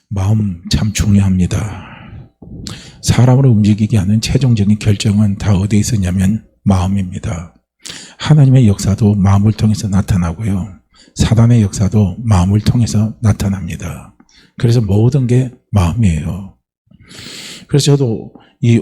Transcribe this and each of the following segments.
마음 참 중요합니다. 사람을 움직이게 하는 최종적인 결정은 다 어디에 있었냐면 마음입니다. 하나님의 역사도 마음을 통해서 나타나고요. 사단의 역사도 마음을 통해서 나타납니다. 그래서 모든 게 마음이에요. 그래서 저도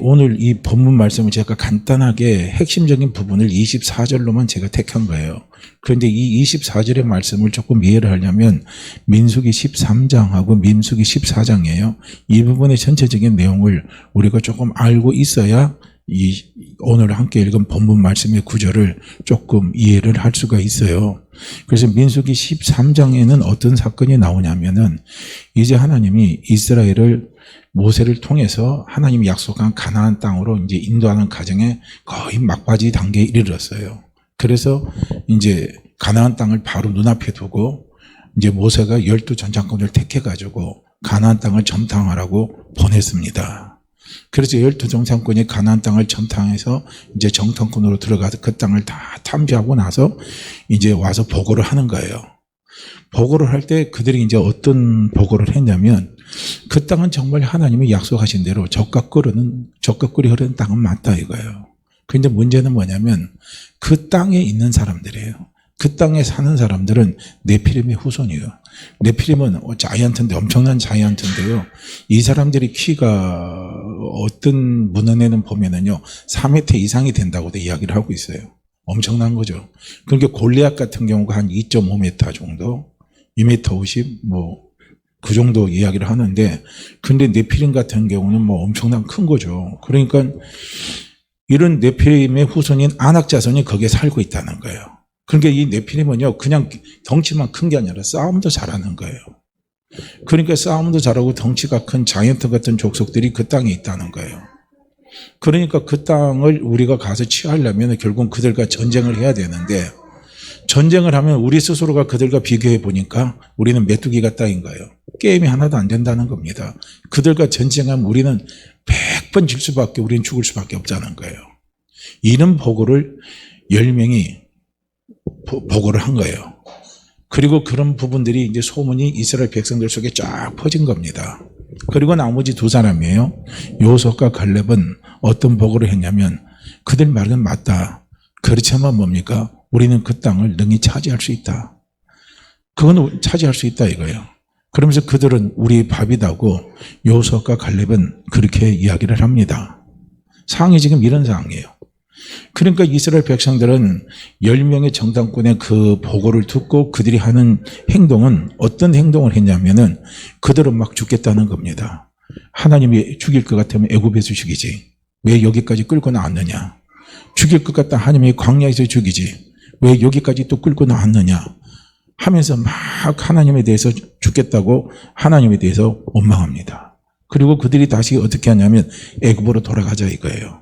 오늘 이 본문 말씀을 제가 간단하게 핵심적인 부분을 24절로만 제가 택한 거예요. 그런데 이 24절의 말씀을 조금 이해를 하려면 민수기 13장하고 민수기 14장이에요. 이 부분의 전체적인 내용을 우리가 조금 알고 있어야 오늘 함께 읽은 본문 말씀의 구절을 조금 이해를 할 수가 있어요. 그래서 민수기 13장에는 어떤 사건이 나오냐면은 이제 하나님이 이스라엘을 모세를 통해서 하나님이 약속한 가나안 땅으로 이제 인도하는 과정에 거의 막바지 단계에 이르렀어요. 그래서 이제 가나안 땅을 바로 눈앞에 두고 이제 모세가 12 전장군을 택해가지고 가나안 땅을 점탕하라고 보냈습니다. 그래서 12 전장군이 가나안 땅을 점탕해서 이제 정탐꾼으로 들어가서 그 땅을 다 탐지하고 나서 이제 와서 보고를 하는 거예요. 보고를 할 때 그들이 이제 어떤 보고를 했냐면 그 땅은 정말 하나님이 약속하신 대로 적과 꿀이 흐르는 땅은 맞다 이거예요. 그런데 문제는 뭐냐면 그 땅에 있는 사람들이에요. 그 땅에 사는 사람들은 네피림의 후손이에요. 네피림은 자이언트인데 엄청난 자이언트인데요. 이 사람들이 키가 어떤 문헌에는 보면은요 3m 이상이 된다고도 이야기를 하고 있어요. 엄청난 거죠. 그러니까 골리앗 같은 경우가 한 2.5m 정도, 2m 50, 그 정도 이야기를 하는데, 근데 네피림 같은 경우는 엄청난 큰 거죠. 그러니까 이런 네피림의 후손인 아낙 자손이 거기에 살고 있다는 거예요. 그러니까 이 네피림은요, 그냥 덩치만 큰 게 아니라 싸움도 잘하는 거예요. 그러니까 싸움도 잘하고 덩치가 큰 자이언트 같은 족속들이 그 땅에 있다는 거예요. 그러니까 그 땅을 우리가 가서 취하려면 결국 그들과 전쟁을 해야 되는데 전쟁을 하면 우리 스스로가 그들과 비교해 보니까 우리는 메뚜기가 땅인 거예요. 게임이 하나도 안 된다는 겁니다. 그들과 전쟁하면 우리는 100번 질 수밖에 우리는 죽을 수밖에 없다는 거예요. 이런 보고를 10명이 보고를 한 거예요. 그리고 그런 부분들이 이제 소문이 이스라엘 백성들 속에 쫙 퍼진 겁니다. 그리고 나머지 두 사람이에요. 요셉과 갈렙은 어떤 보고를 했냐면 그들 말은 맞다. 그렇지만 뭡니까? 우리는 그 땅을 능히 차지할 수 있다. 그건 차지할 수 있다 이거예요. 그러면서 그들은 우리 밥이다고 요셉과 갈렙은 그렇게 이야기를 합니다. 상황이 지금 이런 상황이에요. 그러니까 이스라엘 백성들은 10명의 정탐꾼의 그 보고를 듣고 그들이 하는 행동은 어떤 행동을 했냐면은 그들은 막 죽겠다는 겁니다. 하나님이 죽일 것 같으면 애굽에서 죽이지. 왜 여기까지 끌고 나왔느냐. 죽일 것 같다 하나님이 광야에서 죽이지. 왜 여기까지 또 끌고 나왔느냐 하면서 막 하나님에 대해서 죽겠다고 하나님에 대해서 원망합니다. 그리고 그들이 다시 어떻게 하냐면 애굽으로 돌아가자 이거예요.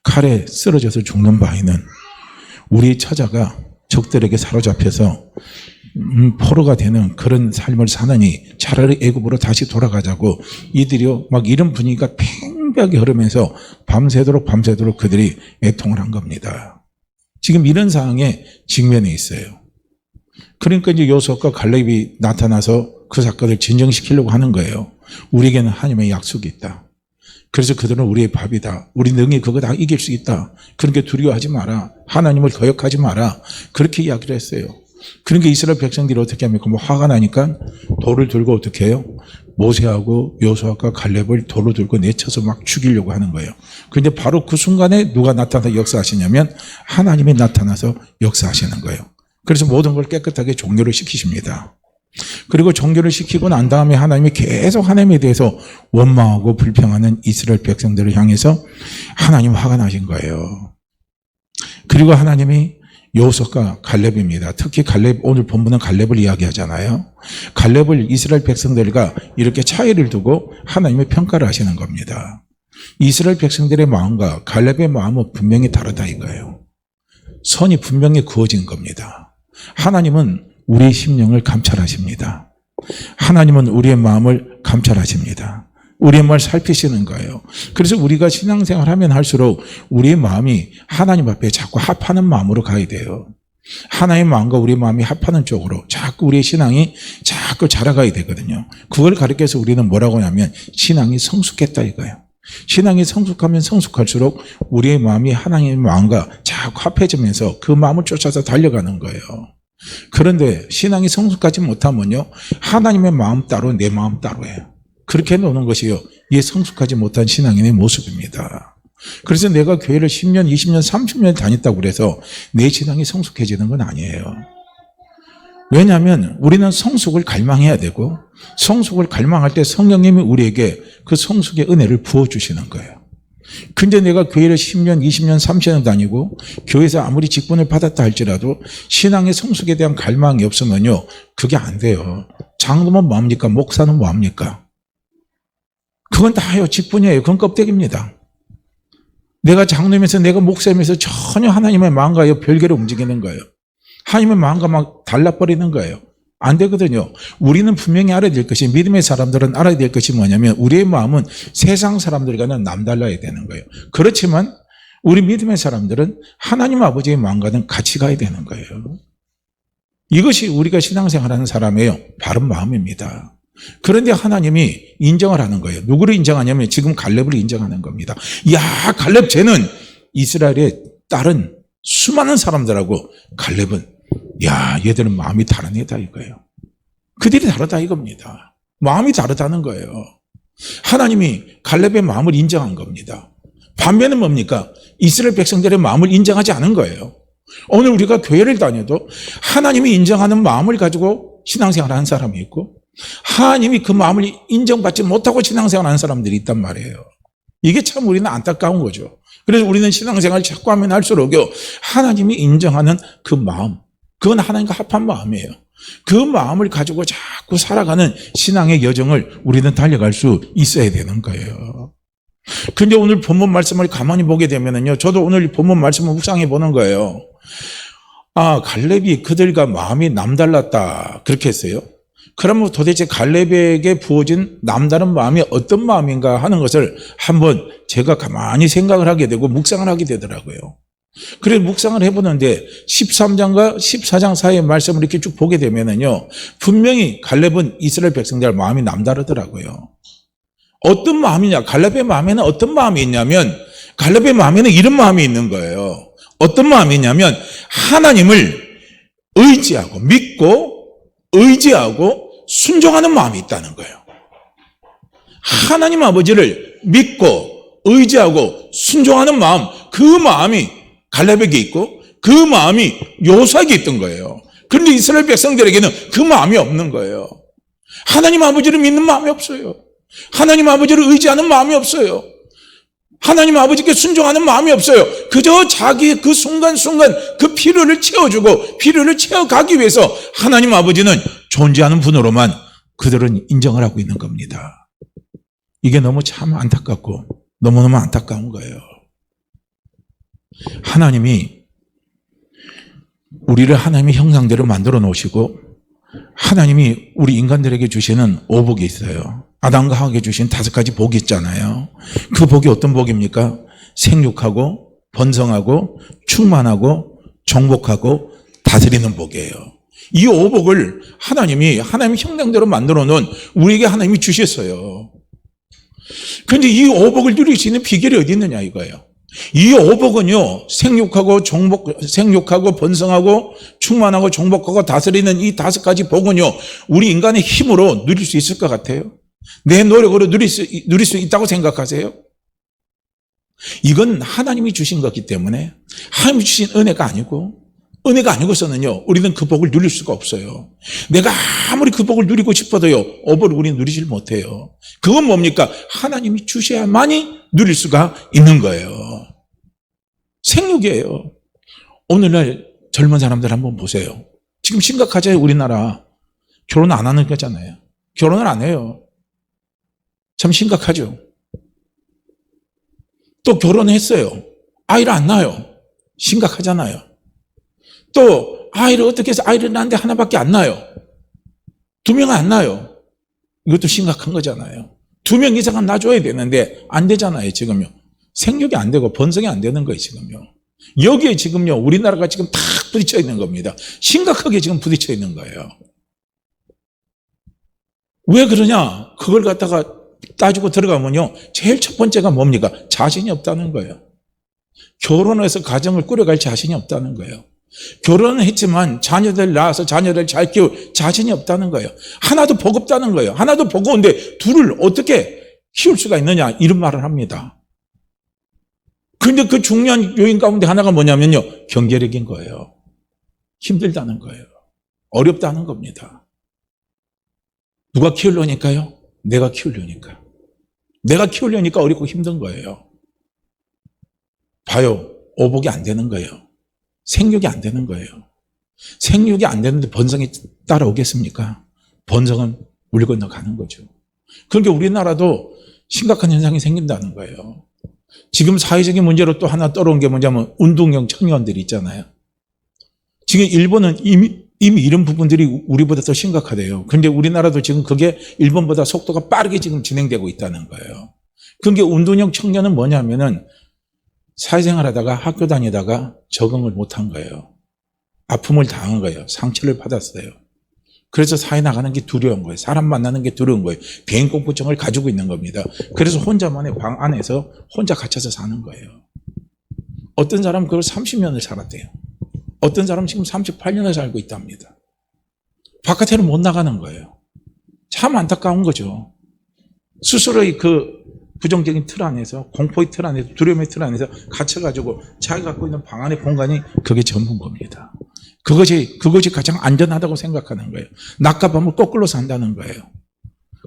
칼에 쓰러져서 죽는 바에는 우리 처자가 적들에게 사로잡혀서 포로가 되는 그런 삶을 사느니 차라리 애굽으로 다시 돌아가자고 이들이요 막 이런 분위기가 팽팽하게 흐르면서 밤새도록 그들이 애통을 한 겁니다. 지금 이런 상황에 직면해 있어요. 그러니까 이제 요셉과 갈렙이 나타나서 그 사건을 진정시키려고 하는 거예요. 우리에게는 하나님의 약속이 있다. 그래서 그들은 우리의 밥이다. 우리 능히 그거 다 이길 수 있다. 그러니까 두려워하지 마라. 하나님을 거역하지 마라. 그렇게 이야기를 했어요. 그러니까 이스라엘 백성들이 어떻게 합니까? 화가 나니까 돌을 들고 어떻게 해요? 모세하고 요수아과 갈렙을 돌로 들고 내쳐서 막 죽이려고 하는 거예요. 그런데 바로 그 순간에 누가 나타나서 역사하시냐면 하나님이 나타나서 역사하시는 거예요. 그래서 모든 걸 깨끗하게 종료를 시키십니다. 그리고 종교를 시키고 난 다음에 하나님이 계속 하나님에 대해서 원망하고 불평하는 이스라엘 백성들을 향해서 하나님 화가 나신 거예요. 그리고 하나님이 요셉과 갈렙입니다. 특히 갈렙, 오늘 본문은 갈렙을 이야기하잖아요. 갈렙을 이스라엘 백성들과 이렇게 차이를 두고 하나님의 평가를 하시는 겁니다. 이스라엘 백성들의 마음과 갈렙의 마음은 분명히 다르다 이거예요. 선이 분명히 그어진 겁니다. 하나님은 우리의 심령을 감찰하십니다. 하나님은 우리의 마음을 감찰하십니다. 우리의 마음을 살피시는 거예요. 그래서 우리가 신앙생활 하면 할수록 우리의 마음이 하나님 앞에 자꾸 합하는 마음으로 가야 돼요. 하나님의 마음과 우리의 마음이 합하는 쪽으로 자꾸 우리의 신앙이 자꾸 자라가야 되거든요. 그걸 가르쳐서 우리는 뭐라고 하냐면 신앙이 성숙했다 이거예요. 신앙이 성숙하면 성숙할수록 우리의 마음이 하나님의 마음과 자꾸 합해지면서 그 마음을 쫓아서 달려가는 거예요. 그런데 신앙이 성숙하지 못하면요, 하나님의 마음 따로 내 마음 따로예요. 그렇게 노는 것이요, 이게 성숙하지 못한 신앙인의 모습입니다. 그래서 내가 교회를 10년, 20년, 30년 다녔다고 그래서 내 신앙이 성숙해지는 건 아니에요. 왜냐하면 우리는 성숙을 갈망해야 되고, 성숙을 갈망할 때 성령님이 우리에게 그 성숙의 은혜를 부어주시는 거예요. 근데 내가 교회를 10년, 20년, 30년 다니고 교회에서 아무리 직분을 받았다 할지라도 신앙의 성숙에 대한 갈망이 없으면요, 그게 안 돼요. 장로는 뭐합니까? 목사는 뭐합니까? 그건 다요, 직분이에요. 그건 껍데기입니다. 내가 장로면서 내가 목사면서 전혀 하나님의 마음과 별개로 움직이는 거예요. 하나님의 마음과 막 달라버리는 거예요. 안 되거든요. 우리는 분명히 알아야 될 것이, 믿음의 사람들은 알아야 될 것이 뭐냐면 우리의 마음은 세상 사람들과는 남달라야 되는 거예요. 그렇지만 우리 믿음의 사람들은 하나님 아버지의 마음과는 같이 가야 되는 거예요. 이것이 우리가 신앙생활하는 사람의 바른 마음입니다. 그런데 하나님이 인정을 하는 거예요. 누구를 인정하냐면 지금 갈렙을 인정하는 겁니다. 야, 갈렙 쟤는 이스라엘의 다른 수많은 사람들하고 갈렙은, 야, 얘들은 마음이 다른 애다 이거예요. 그들이 다르다 이겁니다. 마음이 다르다는 거예요. 하나님이 갈렙의 마음을 인정한 겁니다. 반면은 뭡니까? 이스라엘 백성들의 마음을 인정하지 않은 거예요. 오늘 우리가 교회를 다녀도 하나님이 인정하는 마음을 가지고 신앙생활을 하는 사람이 있고, 하나님이 그 마음을 인정받지 못하고 신앙생활을 하는 사람들이 있단 말이에요. 이게 참 우리는 안타까운 거죠. 그래서 우리는 신앙생활을 자꾸 하면 할수록요, 하나님이 인정하는 그 마음, 그건 하나님과 합한 마음이에요. 그 마음을 가지고 자꾸 살아가는 신앙의 여정을 우리는 달려갈 수 있어야 되는 거예요. 근데 오늘 본문 말씀을 가만히 보게 되면요, 저도 오늘 본문 말씀을 묵상해 보는 거예요. 아, 갈렙이 그들과 마음이 남달랐다, 그렇게 했어요. 그러면 도대체 갈렙에게 부어진 남다른 마음이 어떤 마음인가 하는 것을 한번 제가 가만히 생각을 하게 되고 묵상을 하게 되더라고요. 그래서 묵상을 해보는데 13장과 14장 사이의 말씀을 이렇게 쭉 보게 되면은요, 분명히 갈렙은 이스라엘 백성들 마음이 남다르더라고요. 어떤 마음이냐? 갈렙의 마음에는 어떤 마음이 있냐면, 갈렙의 마음에는 이런 마음이 있는 거예요. 어떤 마음이 있냐면, 하나님을 의지하고 믿고 의지하고 순종하는 마음이 있다는 거예요. 하나님 아버지를 믿고 의지하고 순종하는 마음, 그 마음이 갈렙에게 있고 그 마음이 여호수아에게 있던 거예요. 그런데 이스라엘 백성들에게는 그 마음이 없는 거예요. 하나님 아버지를 믿는 마음이 없어요. 하나님 아버지를 의지하는 마음이 없어요. 하나님 아버지께 순종하는 마음이 없어요. 그저 자기의 그 순간순간 그 필요를 채워주고 필요를 채워가기 위해서 하나님 아버지는 존재하는 분으로만 그들은 인정을 하고 있는 겁니다. 이게 너무 참 안타깝고 너무너무 안타까운 거예요. 하나님이 우리를 하나님의 형상대로 만들어 놓으시고 하나님이 우리 인간들에게 주시는 오복이 있어요. 아담과 하와에게 주신 5가지 복이 있잖아요. 그 복이 어떤 복입니까? 생육하고 번성하고 충만하고 정복하고 다스리는 복이에요. 이 오복을 하나님이 하나님의 형상대로 만들어 놓은 우리에게 하나님이 주셨어요. 그런데 이 오복을 누릴 수 있는 비결이 어디 있느냐 이거예요. 이 오복은요, 생육하고 번성하고 충만하고 정복하고 다스리는 이 5가지 복은요, 우리 인간의 힘으로 누릴 수 있을 것 같아요? 내 노력으로 누릴 수 있다고 생각하세요? 이건 하나님이 주신 거기 때문에, 하나님이 주신 은혜가 아니고서는요, 우리는 그 복을 누릴 수가 없어요. 내가 아무리 그 복을 누리고 싶어도요, 오복을 우리는 누리질 못해요. 그건 뭡니까? 하나님이 주셔야만이 누릴 수가 있는 거예요. 생육이에요. 오늘날 젊은 사람들 한번 보세요. 지금 심각하잖아요. 우리나라 결혼 안 하는 거잖아요. 결혼을 안 해요. 참 심각하죠. 또 결혼했어요. 아이를 안 낳아요. 심각하잖아요. 또 아이를 어떻게 해서 아이를 낳는데 하나밖에 안 낳아요. 2명은 안 낳아요. 이것도 심각한 거잖아요. 2명 이상은 낳아줘야 되는데 안 되잖아요. 지금요. 생육이 안 되고 번성이 안 되는 거예요. 지금요. 여기에 지금요, 우리나라가 지금 탁 부딪혀 있는 겁니다. 심각하게 지금 부딪혀 있는 거예요. 왜 그러냐? 그걸 갖다가 따지고 들어가면요, 제일 첫 번째가 뭡니까? 자신이 없다는 거예요. 결혼해서 가정을 꾸려갈 자신이 없다는 거예요. 결혼은 했지만 자녀들 낳아서 자녀를 잘 키울 자신이 없다는 거예요. 하나도 버겁다는 거예요. 하나도 버거운데 둘을 어떻게 키울 수가 있느냐, 이런 말을 합니다. 그런데 그 중요한 요인 가운데 하나가 뭐냐면요, 경제력인 거예요. 힘들다는 거예요. 어렵다는 겁니다. 누가 키우려니까요? 내가 키우려니까. 내가 키우려니까 어렵고 힘든 거예요. 봐요. 오복이 안 되는 거예요. 생육이 안 되는 거예요. 생육이 안 되는데 번성이 따라오겠습니까? 번성은 물 건너가는 거죠. 그러니까 우리나라도 심각한 현상이 생긴다는 거예요. 지금 사회적인 문제로 또 하나 떠오른 게 뭐냐면 운동형 청년들이 있잖아요. 지금 일본은 이미 이런 부분들이 우리보다 더 심각하대요. 그런데 우리나라도 지금 그게 일본보다 속도가 빠르게 지금 진행되고 있다는 거예요. 그러니까 운동형 청년은 뭐냐면은 사회생활 하다가 학교 다니다가 적응을 못한 거예요. 아픔을 당한 거예요. 상처를 받았어요. 그래서 사회 나가는 게 두려운 거예요. 사람 만나는 게 두려운 거예요. 비행공포증을 가지고 있는 겁니다. 그래서 혼자만의 방 안에서 혼자 갇혀서 사는 거예요. 어떤 사람은 그걸 30년을 살았대요. 어떤 사람은 지금 38년을 살고 있답니다. 바깥에는 못 나가는 거예요. 참 안타까운 거죠. 스스로의 그 부정적인 틀 안에서, 공포의 틀 안에서, 두려움의 틀 안에서 갇혀가지고 자기가 갖고 있는 방 안의 공간이 그게 전부인 겁니다. 그것이 가장 안전하다고 생각하는 거예요. 낮과 밤을 거꾸로 산다는 거예요.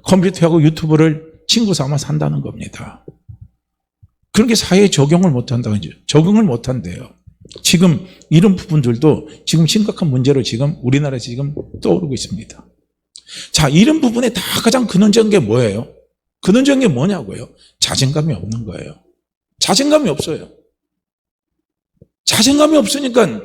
컴퓨터하고 유튜브를 친구 삼아 산다는 겁니다. 그런 게 사회에 적용을 못한다고 하죠. 적응을 못한대요. 지금 이런 부분들도 지금 심각한 문제로 지금 우리나라에서 지금 떠오르고 있습니다. 자, 이런 부분에 다 가장 근원적인 게 뭐예요? 근원적인 게 뭐냐고요? 자신감이 없는 거예요. 자신감이 없어요. 자신감이 없으니까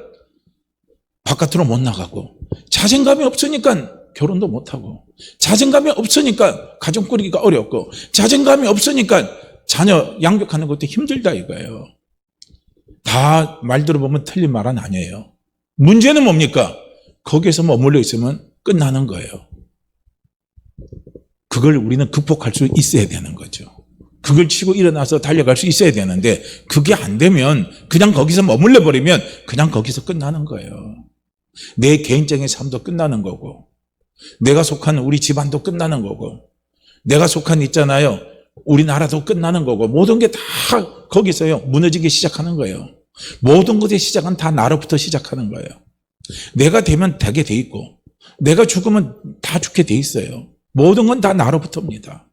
바깥으로 못 나가고, 자신감이 없으니까 결혼도 못하고, 자신감이 없으니까 가정 꾸리기가 어렵고, 자신감이 없으니까 자녀 양육하는 것도 힘들다 이거예요. 다 말 들어보면 틀린 말은 아니에요. 문제는 뭡니까? 거기에서 머물러 있으면 끝나는 거예요. 그걸 우리는 극복할 수 있어야 되는 거죠. 그걸 치고 일어나서 달려갈 수 있어야 되는데 그게 안 되면 그냥 거기서 머물러 버리면 그냥 거기서 끝나는 거예요. 내 개인적인 삶도 끝나는 거고, 내가 속한 우리 집안도 끝나는 거고, 내가 속한 있잖아요, 우리나라도 끝나는 거고, 모든 게 다 거기서요 무너지기 시작하는 거예요. 모든 것의 시작은 다 나로부터 시작하는 거예요. 내가 되면 되게 돼 있고, 내가 죽으면 다 죽게 돼 있어요. 모든 건 다 나로부터입니다.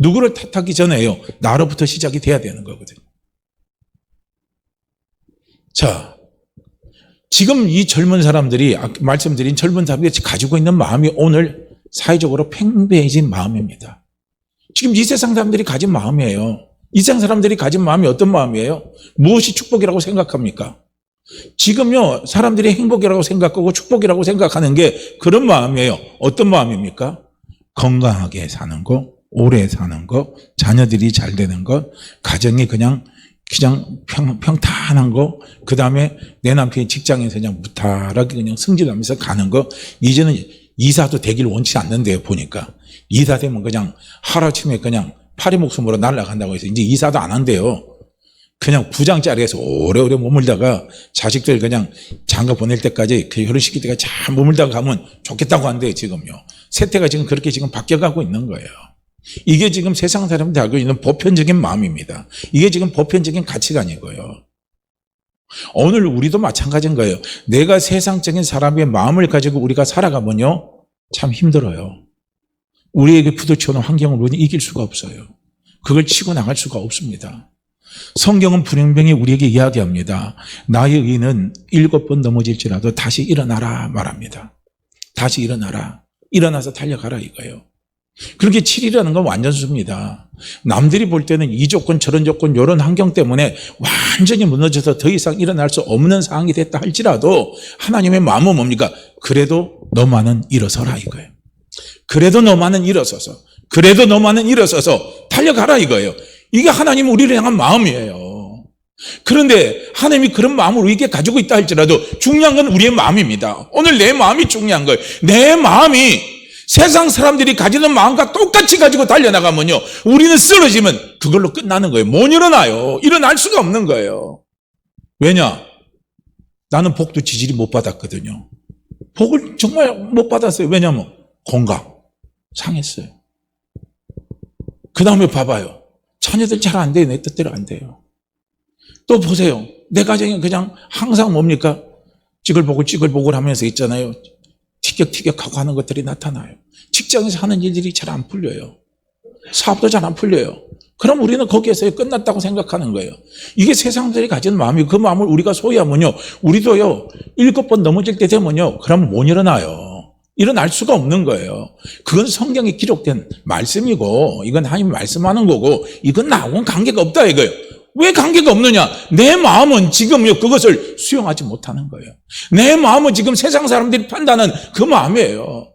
누구를 탓하기 전에요, 나로부터 시작이 돼야 되는 거거든요. 자, 지금 이 젊은 사람들이, 말씀드린 젊은 사람들이 가지고 있는 마음이 오늘 사회적으로 팽배해진 마음입니다. 지금 이 세상 사람들이 가진 마음이에요. 이 세상 사람들이 가진 마음이 어떤 마음이에요? 무엇이 축복이라고 생각합니까? 지금요, 사람들이 행복이라고 생각하고 축복이라고 생각하는 게 그런 마음이에요. 어떤 마음입니까? 건강하게 사는 거, 오래 사는 거, 자녀들이 잘 되는 거, 가정이 그냥 평탄한 거, 그 다음에 내 남편이 직장에서 그냥 무탈하게 그냥 승진하면서 가는 거. 이제는 이사도 되길 원치 않는데요, 보니까. 이사 되면 그냥 하루아침에 그냥 파리 목숨으로 날아간다고 해서 이제 이사도 안 한대요. 그냥 부장자리에서 오래오래 머물다가 자식들 그냥 장가 보낼 때까지, 그 결혼시킬 때까지 잘 머물다가 가면 좋겠다고 한대요, 지금요. 세태가 지금 그렇게 지금 바뀌어가고 있는 거예요. 이게 지금 세상 사람들이 알고 있는 보편적인 마음입니다. 이게 지금 보편적인 가치관이고요. 오늘 우리도 마찬가지인 거예요. 내가 세상적인 사람의 마음을 가지고 우리가 살아가면요, 참 힘들어요. 우리에게 부딪혀오는 환경을 우리는 이길 수가 없어요. 그걸 치고 나갈 수가 없습니다. 성경은 분명히 우리에게 이야기합니다. 나의 의는 7번 넘어질지라도 다시 일어나라 말합니다. 다시 일어나라. 일어나서 달려가라 이거예요. 그렇게 7이라는 건 완전 수입니다. 남들이 볼 때는 이 조건 저런 조건 이런 환경 때문에 완전히 무너져서 더 이상 일어날 수 없는 상황이 됐다 할지라도 하나님의 마음은 뭡니까? 그래도 너만은 일어서라 이거예요. 그래도 너만은 일어서서, 그래도 너만은 일어서서 달려가라 이거예요. 이게 하나님 우리를 향한 마음이에요. 그런데 하나님이 그런 마음을 우리에게 가지고 있다 할지라도 중요한 건 우리의 마음입니다. 오늘 내 마음이 중요한 거예요. 내 마음이 세상 사람들이 가지는 마음과 똑같이 가지고 달려나가면요, 우리는 쓰러지면 그걸로 끝나는 거예요. 못 일어나요. 일어날 수가 없는 거예요. 왜냐? 나는 복도 지지리 못 받았거든요. 복을 정말 못 받았어요. 왜냐면 건강 상했어요. 그 다음에 봐봐요. 자녀들 잘 안 돼요. 내 뜻대로 안 돼요. 또 보세요. 내 가정이 그냥 항상 뭡니까? 찌글보글 하면서 있잖아요. 티격태격하고 하는 것들이 나타나요. 직장에서 하는 일들이 잘 안 풀려요. 사업도 잘 안 풀려요. 그럼 우리는 거기에서 끝났다고 생각하는 거예요. 이게 세상들이 가진 마음이고, 그 마음을 우리가 소유하면요, 우리도요 7번 넘어질 때 되면요, 그럼 못 일어나요. 일어날 수가 없는 거예요. 그건 성경에 기록된 말씀이고, 이건 하나님 말씀하는 거고, 이건 나하고는 관계가 없다 이거예요. 왜 관계가 없느냐? 내 마음은 지금요 그것을 수용하지 못하는 거예요. 내 마음은 지금 세상 사람들이 판단하는 그 마음이에요.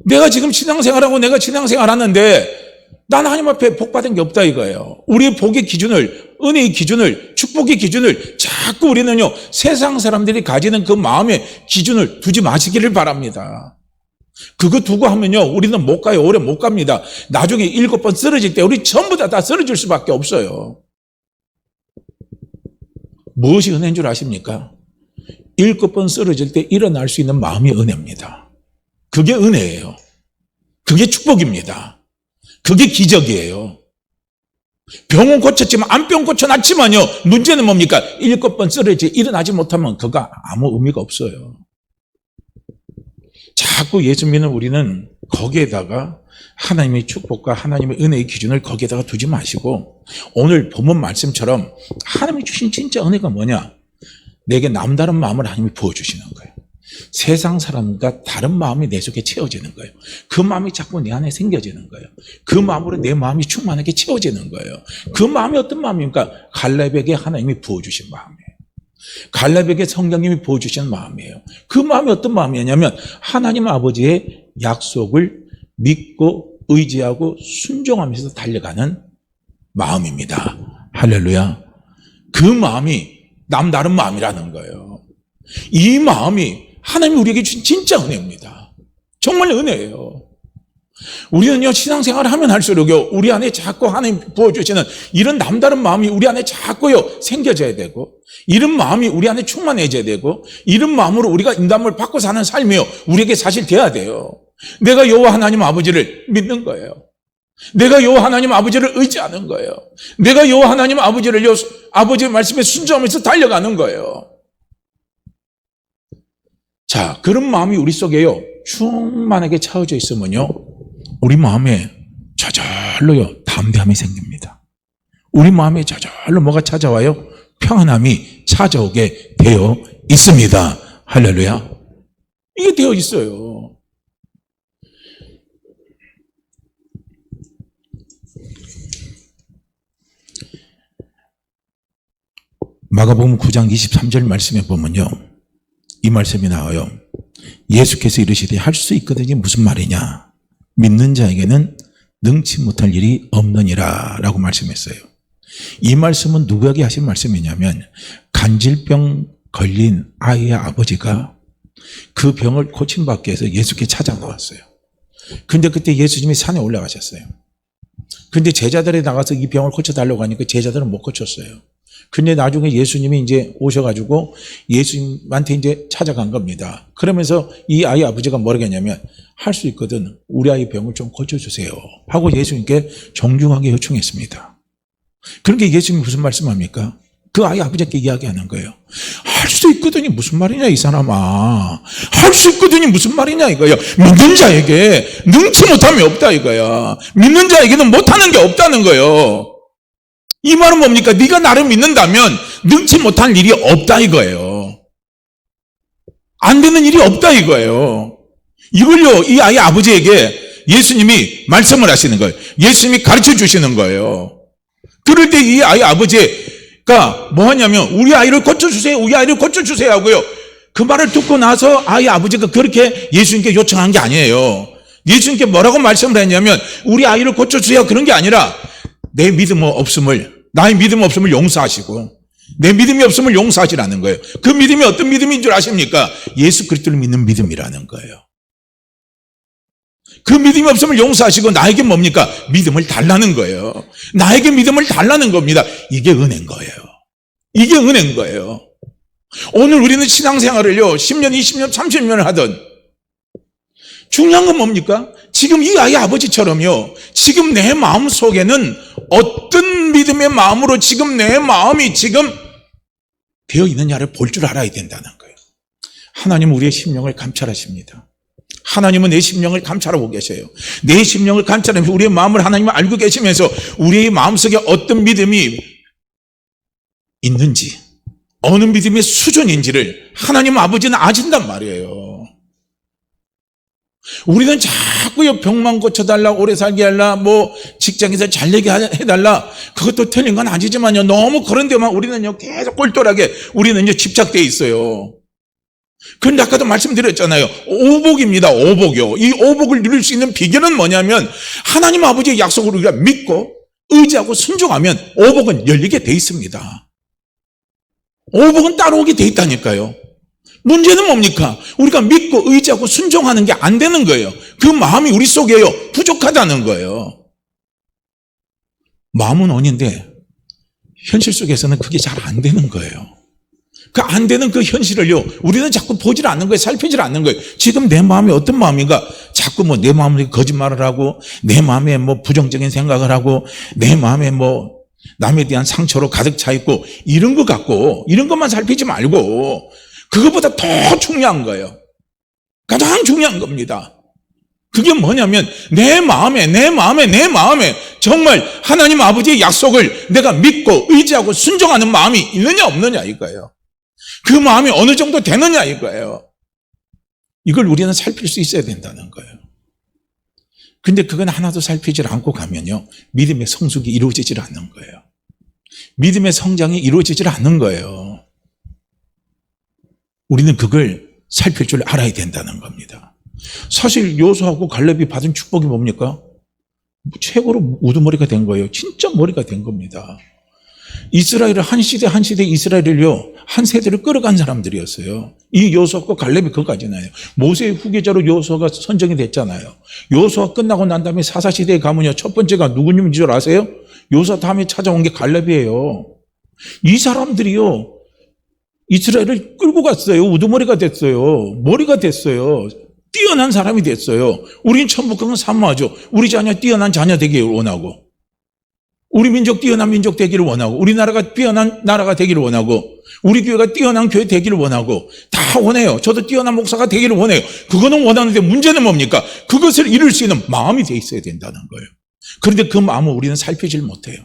내가 지금 신앙생활하고 내가 신앙생활하는데 난 하나님 앞에 복 받은 게 없다 이거예요. 우리의 복의 기준을, 은혜의 기준을, 축복의 기준을 자꾸 우리는요 세상 사람들이 가지는 그 마음의 기준을 두지 마시기를 바랍니다. 그거 두고 하면요 우리는 못 가요. 오래 못 갑니다. 나중에 7번 쓰러질 때 우리 전부 다 쓰러질 수밖에 없어요. 무엇이 은혜인 줄 아십니까? 7번 쓰러질 때 일어날 수 있는 마음이 은혜입니다. 그게 은혜예요. 그게 축복입니다. 그게 기적이에요. 병은 고쳤지만 안병 고쳐놨지만요 문제는 뭡니까? 7번 쓰러지 일어나지 못하면 그거 아무 의미가 없어요. 자꾸 예수 믿는 우리는 거기에다가 하나님의 축복과 하나님의 은혜의 기준을 거기에다가 두지 마시고, 오늘 본문 말씀처럼 하나님이 주신 진짜 은혜가 뭐냐? 내게 남다른 마음을 하나님이 부어주시는 거예요. 세상 사람과 다른 마음이 내 속에 채워지는 거예요. 그 마음이 자꾸 내 안에 생겨지는 거예요. 그 마음으로 내 마음이 충만하게 채워지는 거예요. 그 마음이 어떤 마음입니까? 갈렙에게 하나님이 부어주신 마음이에요. 갈렙에게 성령님이 부어주신 마음이에요. 그 마음이 어떤 마음이냐면 하나님 아버지의 약속을 믿고 의지하고 순종하면서 달려가는 마음입니다. 할렐루야. 그 마음이 남다른 마음이라는 거예요. 이 마음이 하나님이 우리에게 주신 진짜 은혜입니다. 정말 은혜예요. 우리는요 신앙생활을 하면 할수록요 우리 안에 자꾸 하나님 부어주시는 이런 남다른 마음이 우리 안에 자꾸요 생겨져야 되고, 이런 마음이 우리 안에 충만해져야 되고, 이런 마음으로 우리가 인담을 받고 사는 삶이요 우리에게 사실 돼야 돼요. 내가 여호와 하나님 아버지를 믿는 거예요. 내가 여호와 하나님 아버지를 의지하는 거예요. 내가 여호와 하나님 아버지를 아버지의 말씀에 순종하면서 달려가는 거예요. 자, 그런 마음이 우리 속에요 충만하게 차오져 있으면요 우리 마음에 저절로요 담대함이 생깁니다. 우리 마음에 저절로 뭐가 찾아와요? 평안함이 찾아오게 되어 있습니다. 할렐루야. 이게 되어 있어요. 마가복음 9장 23절 말씀에 보면요 이 말씀이 나와요. 예수께서 이르시되 할 수 있거든이 무슨 말이냐? 믿는 자에게는 능치 못할 일이 없느니라 라고 말씀했어요. 이 말씀은 누구에게 하신 말씀이냐면 간질병 걸린 아이의 아버지가 그 병을 고침받기 위해서 예수께 찾아나왔어요. 근데 그때 예수님이 산에 올라가셨어요. 근데 제자들이 나가서 이 병을 고쳐달라고 하니까 제자들은 못 고쳤어요. 근데 나중에 예수님이 이제 오셔가지고 예수님한테 이제 찾아간 겁니다. 그러면서 이 아이 아버지가 뭐라고 했냐면 할 수 있거든 우리 아이 병을 좀 고쳐주세요 하고 예수님께 정중하게 요청했습니다. 그러니까 예수님이 무슨 말씀합니까? 그 아이 아버지께 이야기하는 거예요. 할 수 있거든이 무슨 말이냐 이 사람아. 할 수 있거든이 무슨 말이냐 이거야. 믿는 자에게 능치 못함이 없다 이거야. 믿는 자에게는 못하는 게 없다는 거예요. 이 말은 뭡니까? 네가 나를 믿는다면 능치 못할 일이 없다 이거예요. 안 되는 일이 없다 이거예요. 이걸요 이 아이 아버지에게 예수님이 말씀을 하시는 거예요. 예수님이 가르쳐 주시는 거예요. 그럴 때 이 아이 아버지가 뭐 하냐면 우리 아이를 고쳐주세요, 우리 아이를 고쳐주세요 하고요. 그 말을 듣고 나서 아이 아버지가 그렇게 예수님께 요청한 게 아니에요. 예수님께 뭐라고 말씀을 했냐면 우리 아이를 고쳐주세요 그런 게 아니라 내 믿음 없음을 나의 믿음 없음을 용서하시고 내 믿음이 없음을 용서하시라는 거예요. 그 믿음이 어떤 믿음인 줄 아십니까? 예수 그리스도를 믿는 믿음이라는 거예요. 그 믿음이 없음을 용서하시고 나에게 뭡니까? 믿음을 달라는 거예요. 나에게 믿음을 달라는 겁니다. 이게 은혜인 거예요. 이게 은혜인 거예요. 오늘 우리는 신앙생활을요 10년, 20년, 30년을 하던 중요한 건 뭡니까? 지금 이 아이 아버지처럼요 지금 내 마음 속에는 어떤 믿음의 마음으로 지금 내 마음이 지금 되어 있느냐를 볼 줄 알아야 된다는 거예요. 하나님은 우리의 심령을 감찰하십니다. 하나님은 내 심령을 감찰하고 계셔요. 내 심령을 감찰하면서 우리의 마음을 하나님은 알고 계시면서 우리의 마음속에 어떤 믿음이 있는지 어느 믿음의 수준인지를 하나님 아버지는 아신단 말이에요. 우리는 자꾸요 병만 고쳐달라, 오래 살게 할라, 뭐 직장에서 잘 되게 해달라, 그것도 틀린 건 아니지만요 너무 그런 데만 우리는요 계속 꼴똘하게 우리는요 집착되어 있어요. 그런데 아까도 말씀드렸잖아요. 오복입니다. 오복이요. 이 오복을 누릴 수 있는 비결은 뭐냐면 하나님 아버지의 약속을 우리가 믿고 의지하고 순종하면 오복은 열리게 돼 있습니다. 오복은 따라오게 돼 있다니까요. 문제는 뭡니까? 우리가 믿고 의지하고 순종하는 게 안 되는 거예요. 그 마음이 우리 속에요 부족하다는 거예요. 마음은 원인데 현실 속에서는 그게 잘 안 되는 거예요. 그 안 되는 그 현실을요 우리는 자꾸 보질 않는 거예요. 살피질 않는 거예요. 지금 내 마음이 어떤 마음인가? 자꾸 뭐 내 마음에 거짓말을 하고 내 마음에 뭐 부정적인 생각을 하고 내 마음에 뭐 남에 대한 상처로 가득 차 있고 이런 것 같고 이런 것만 살피지 말고 그것보다 더 중요한 거예요. 가장 중요한 겁니다. 그게 뭐냐면 내 마음에 정말 하나님 아버지의 약속을 내가 믿고 의지하고 순종하는 마음이 있느냐 없느냐 이거예요. 그 마음이 어느 정도 되느냐 이거예요. 이걸 우리는 살필 수 있어야 된다는 거예요. 근데 그건 하나도 살피질 않고 가면요 믿음의 성숙이 이루어지질 않는 거예요. 믿음의 성장이 이루어지질 않는 거예요. 우리는 그걸 살필 줄 알아야 된다는 겁니다. 사실 요수하고 갈렙이 받은 축복이 뭡니까? 최고로 우두머리가 된 거예요. 진짜 머리가 된 겁니다. 이스라엘을 한 시대 이스라엘을요 한 세대를 끌어간 사람들이었어요. 이 요수아과 갈렙이 그거까지나요. 모세의 후계자로 요수아가 선정이 됐잖아요. 요수아 끝나고 난 다음에 사사시대에 가면요 첫 번째가 누구인 줄 아세요? 요수아 다음에 찾아온 게 갈렙이에요. 이 사람들이요 이스라엘을 끌고 갔어요. 우두머리가 됐어요. 머리가 됐어요. 뛰어난 사람이 됐어요. 우린 천부 그건 사모하죠. 우리 자녀 뛰어난 자녀 되기를 원하고 우리 민족 뛰어난 민족 되기를 원하고 우리나라가 뛰어난 나라가 되기를 원하고 우리 교회가 뛰어난 교회 되기를 원하고 다 원해요. 저도 뛰어난 목사가 되기를 원해요. 그거는 원하는데 문제는 뭡니까? 그것을 이룰 수 있는 마음이 돼 있어야 된다는 거예요. 그런데 그 마음을 우리는 살피질 못해요.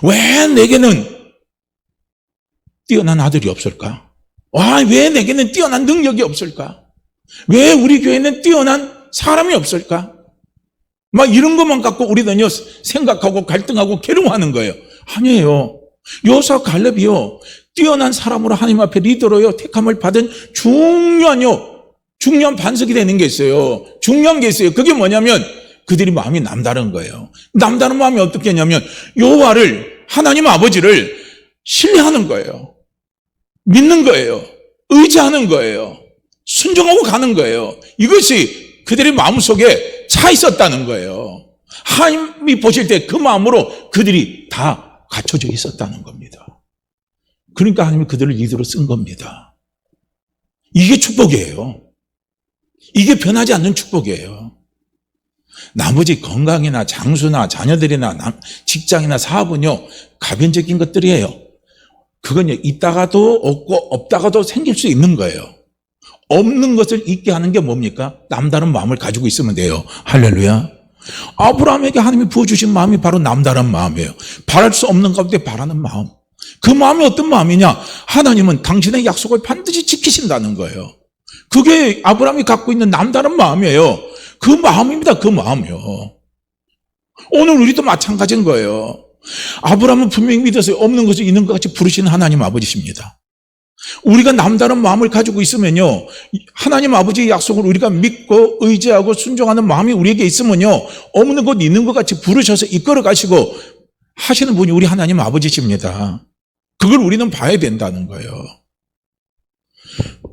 왜 내게는 뛰어난 아들이 없을까? 왜 내게는 뛰어난 능력이 없을까? 왜 우리 교회는 뛰어난 사람이 없을까? 막 이런 것만 갖고 우리는요 생각하고 갈등하고 괴로워하는 거예요. 아니에요. 요수아 갈렙이요 뛰어난 사람으로 하나님 앞에 리더로요 택함을 받은 중요한 반석이 되는 게 있어요. 중요한 게 있어요. 그게 뭐냐면 그들이 마음이 남다른 거예요. 남다른 마음이 어떻게 했냐면 여호와를 하나님 아버지를 신뢰하는 거예요. 믿는 거예요. 의지하는 거예요. 순종하고 가는 거예요. 이것이 그들의 마음속에 차 있었다는 거예요. 하나님이 보실 때 그 마음으로 그들이 다 갖춰져 있었다는 겁니다. 그러니까 하나님이 그들을 리더로 쓴 겁니다. 이게 축복이에요. 이게 변하지 않는 축복이에요. 나머지 건강이나 장수나 자녀들이나 직장이나 사업은요 가변적인 것들이에요. 그건 있다가도 없고 없다가도 생길 수 있는 거예요. 없는 것을 있게 하는 게 뭡니까? 남다른 마음을 가지고 있으면 돼요. 할렐루야. 아브라함에게 하나님이 부어주신 마음이 바로 남다른 마음이에요. 바랄 수 없는 가운데 바라는 마음. 그 마음이 어떤 마음이냐? 하나님은 당신의 약속을 반드시 지키신다는 거예요. 그게 아브라함이 갖고 있는 남다른 마음이에요. 그 마음입니다. 그 마음이요. 오늘 우리도 마찬가지인 거예요. 아브라함은 분명히 믿어서 없는 것을 있는 것 같이 부르시는 하나님 아버지십니다. 우리가 남다른 마음을 가지고 있으면요 하나님 아버지의 약속을 우리가 믿고 의지하고 순종하는 마음이 우리에게 있으면요 없는 것 있는 것 같이 부르셔서 이끌어 가시고 하시는 분이 우리 하나님 아버지십니다. 그걸 우리는 봐야 된다는 거예요.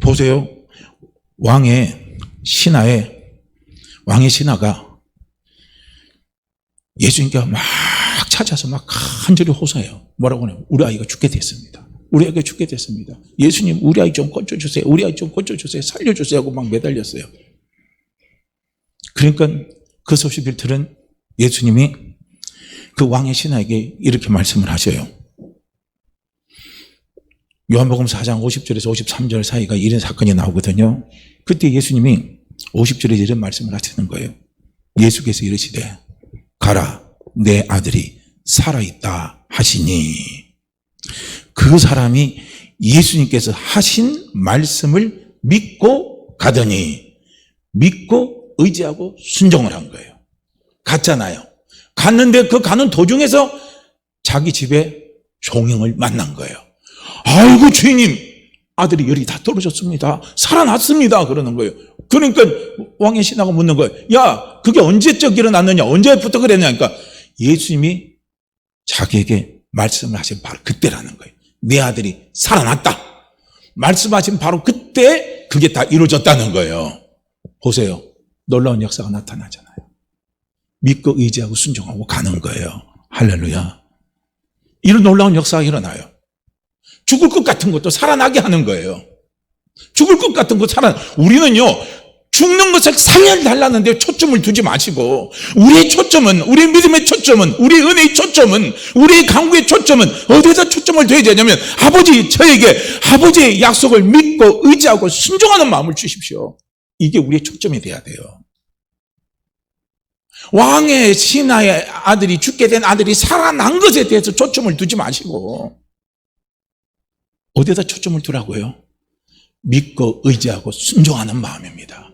보세요. 왕의 신하가 예수님께 막 찾아서 막 간절히 호소해요. 뭐라고 해요? 우리 아이가 죽게 됐습니다. 우리 아이가 죽게 됐습니다. 예수님, 우리 아이 좀 고쳐주세요. 우리 아이 좀 고쳐주세요. 살려주세요 하고 막 매달렸어요. 그러니까 그 소식을 들은 예수님이 그 왕의 신하에게 이렇게 말씀을 하셔요. 요한복음 4장 50절에서 53절 사이가 이런 사건이 나오거든요. 그때 예수님이 50절에 이런 말씀을 하시는 거예요. 예수께서 이르시되 가라, 내 아들이 살아있다 하시니, 그 사람이 예수님께서 하신 말씀을 믿고 가더니, 믿고 의지하고 순종을 한 거예요. 갔잖아요. 갔는데 그 가는 도중에서 자기 집에 종형을 만난 거예요. 아이고 주인님, 아들이 열이 다 떨어졌습니다. 살아났습니다. 그러는 거예요. 그러니까 왕의 신하가 묻는 거예요. 야, 그게 언제적 일어났느냐? 언제부터 그랬냐니까 예수님이 자기에게 말씀을 하신 바로 그때라는 거예요. 내 아들이 살아났다. 말씀하신 바로 그때 그게 다 이루어졌다는 거예요. 보세요. 놀라운 역사가 나타나잖아요. 믿고 의지하고 순종하고 가는 거예요. 할렐루야. 이런 놀라운 역사가 일어나요. 죽을 것 같은 것도 살아나게 하는 거예요. 죽을 것 같은 것 우리는요, 죽는 것을 살려달라는 데 초점을 두지 마시고, 우리의 초점은, 우리의 믿음의 초점은, 우리의 은혜의 초점은, 우리의 강구의 초점은 어디에다 초점을 둬야 되냐면, 저에게 아버지의 약속을 믿고 의지하고 순종하는 마음을 주십시오. 이게 우리의 초점이 돼야 돼요. 왕의 신하의 아들이, 죽게 된 아들이 살아난 것에 대해서 초점을 두지 마시고, 어디에다 초점을 두라고요? 믿고 의지하고 순종하는 마음입니다.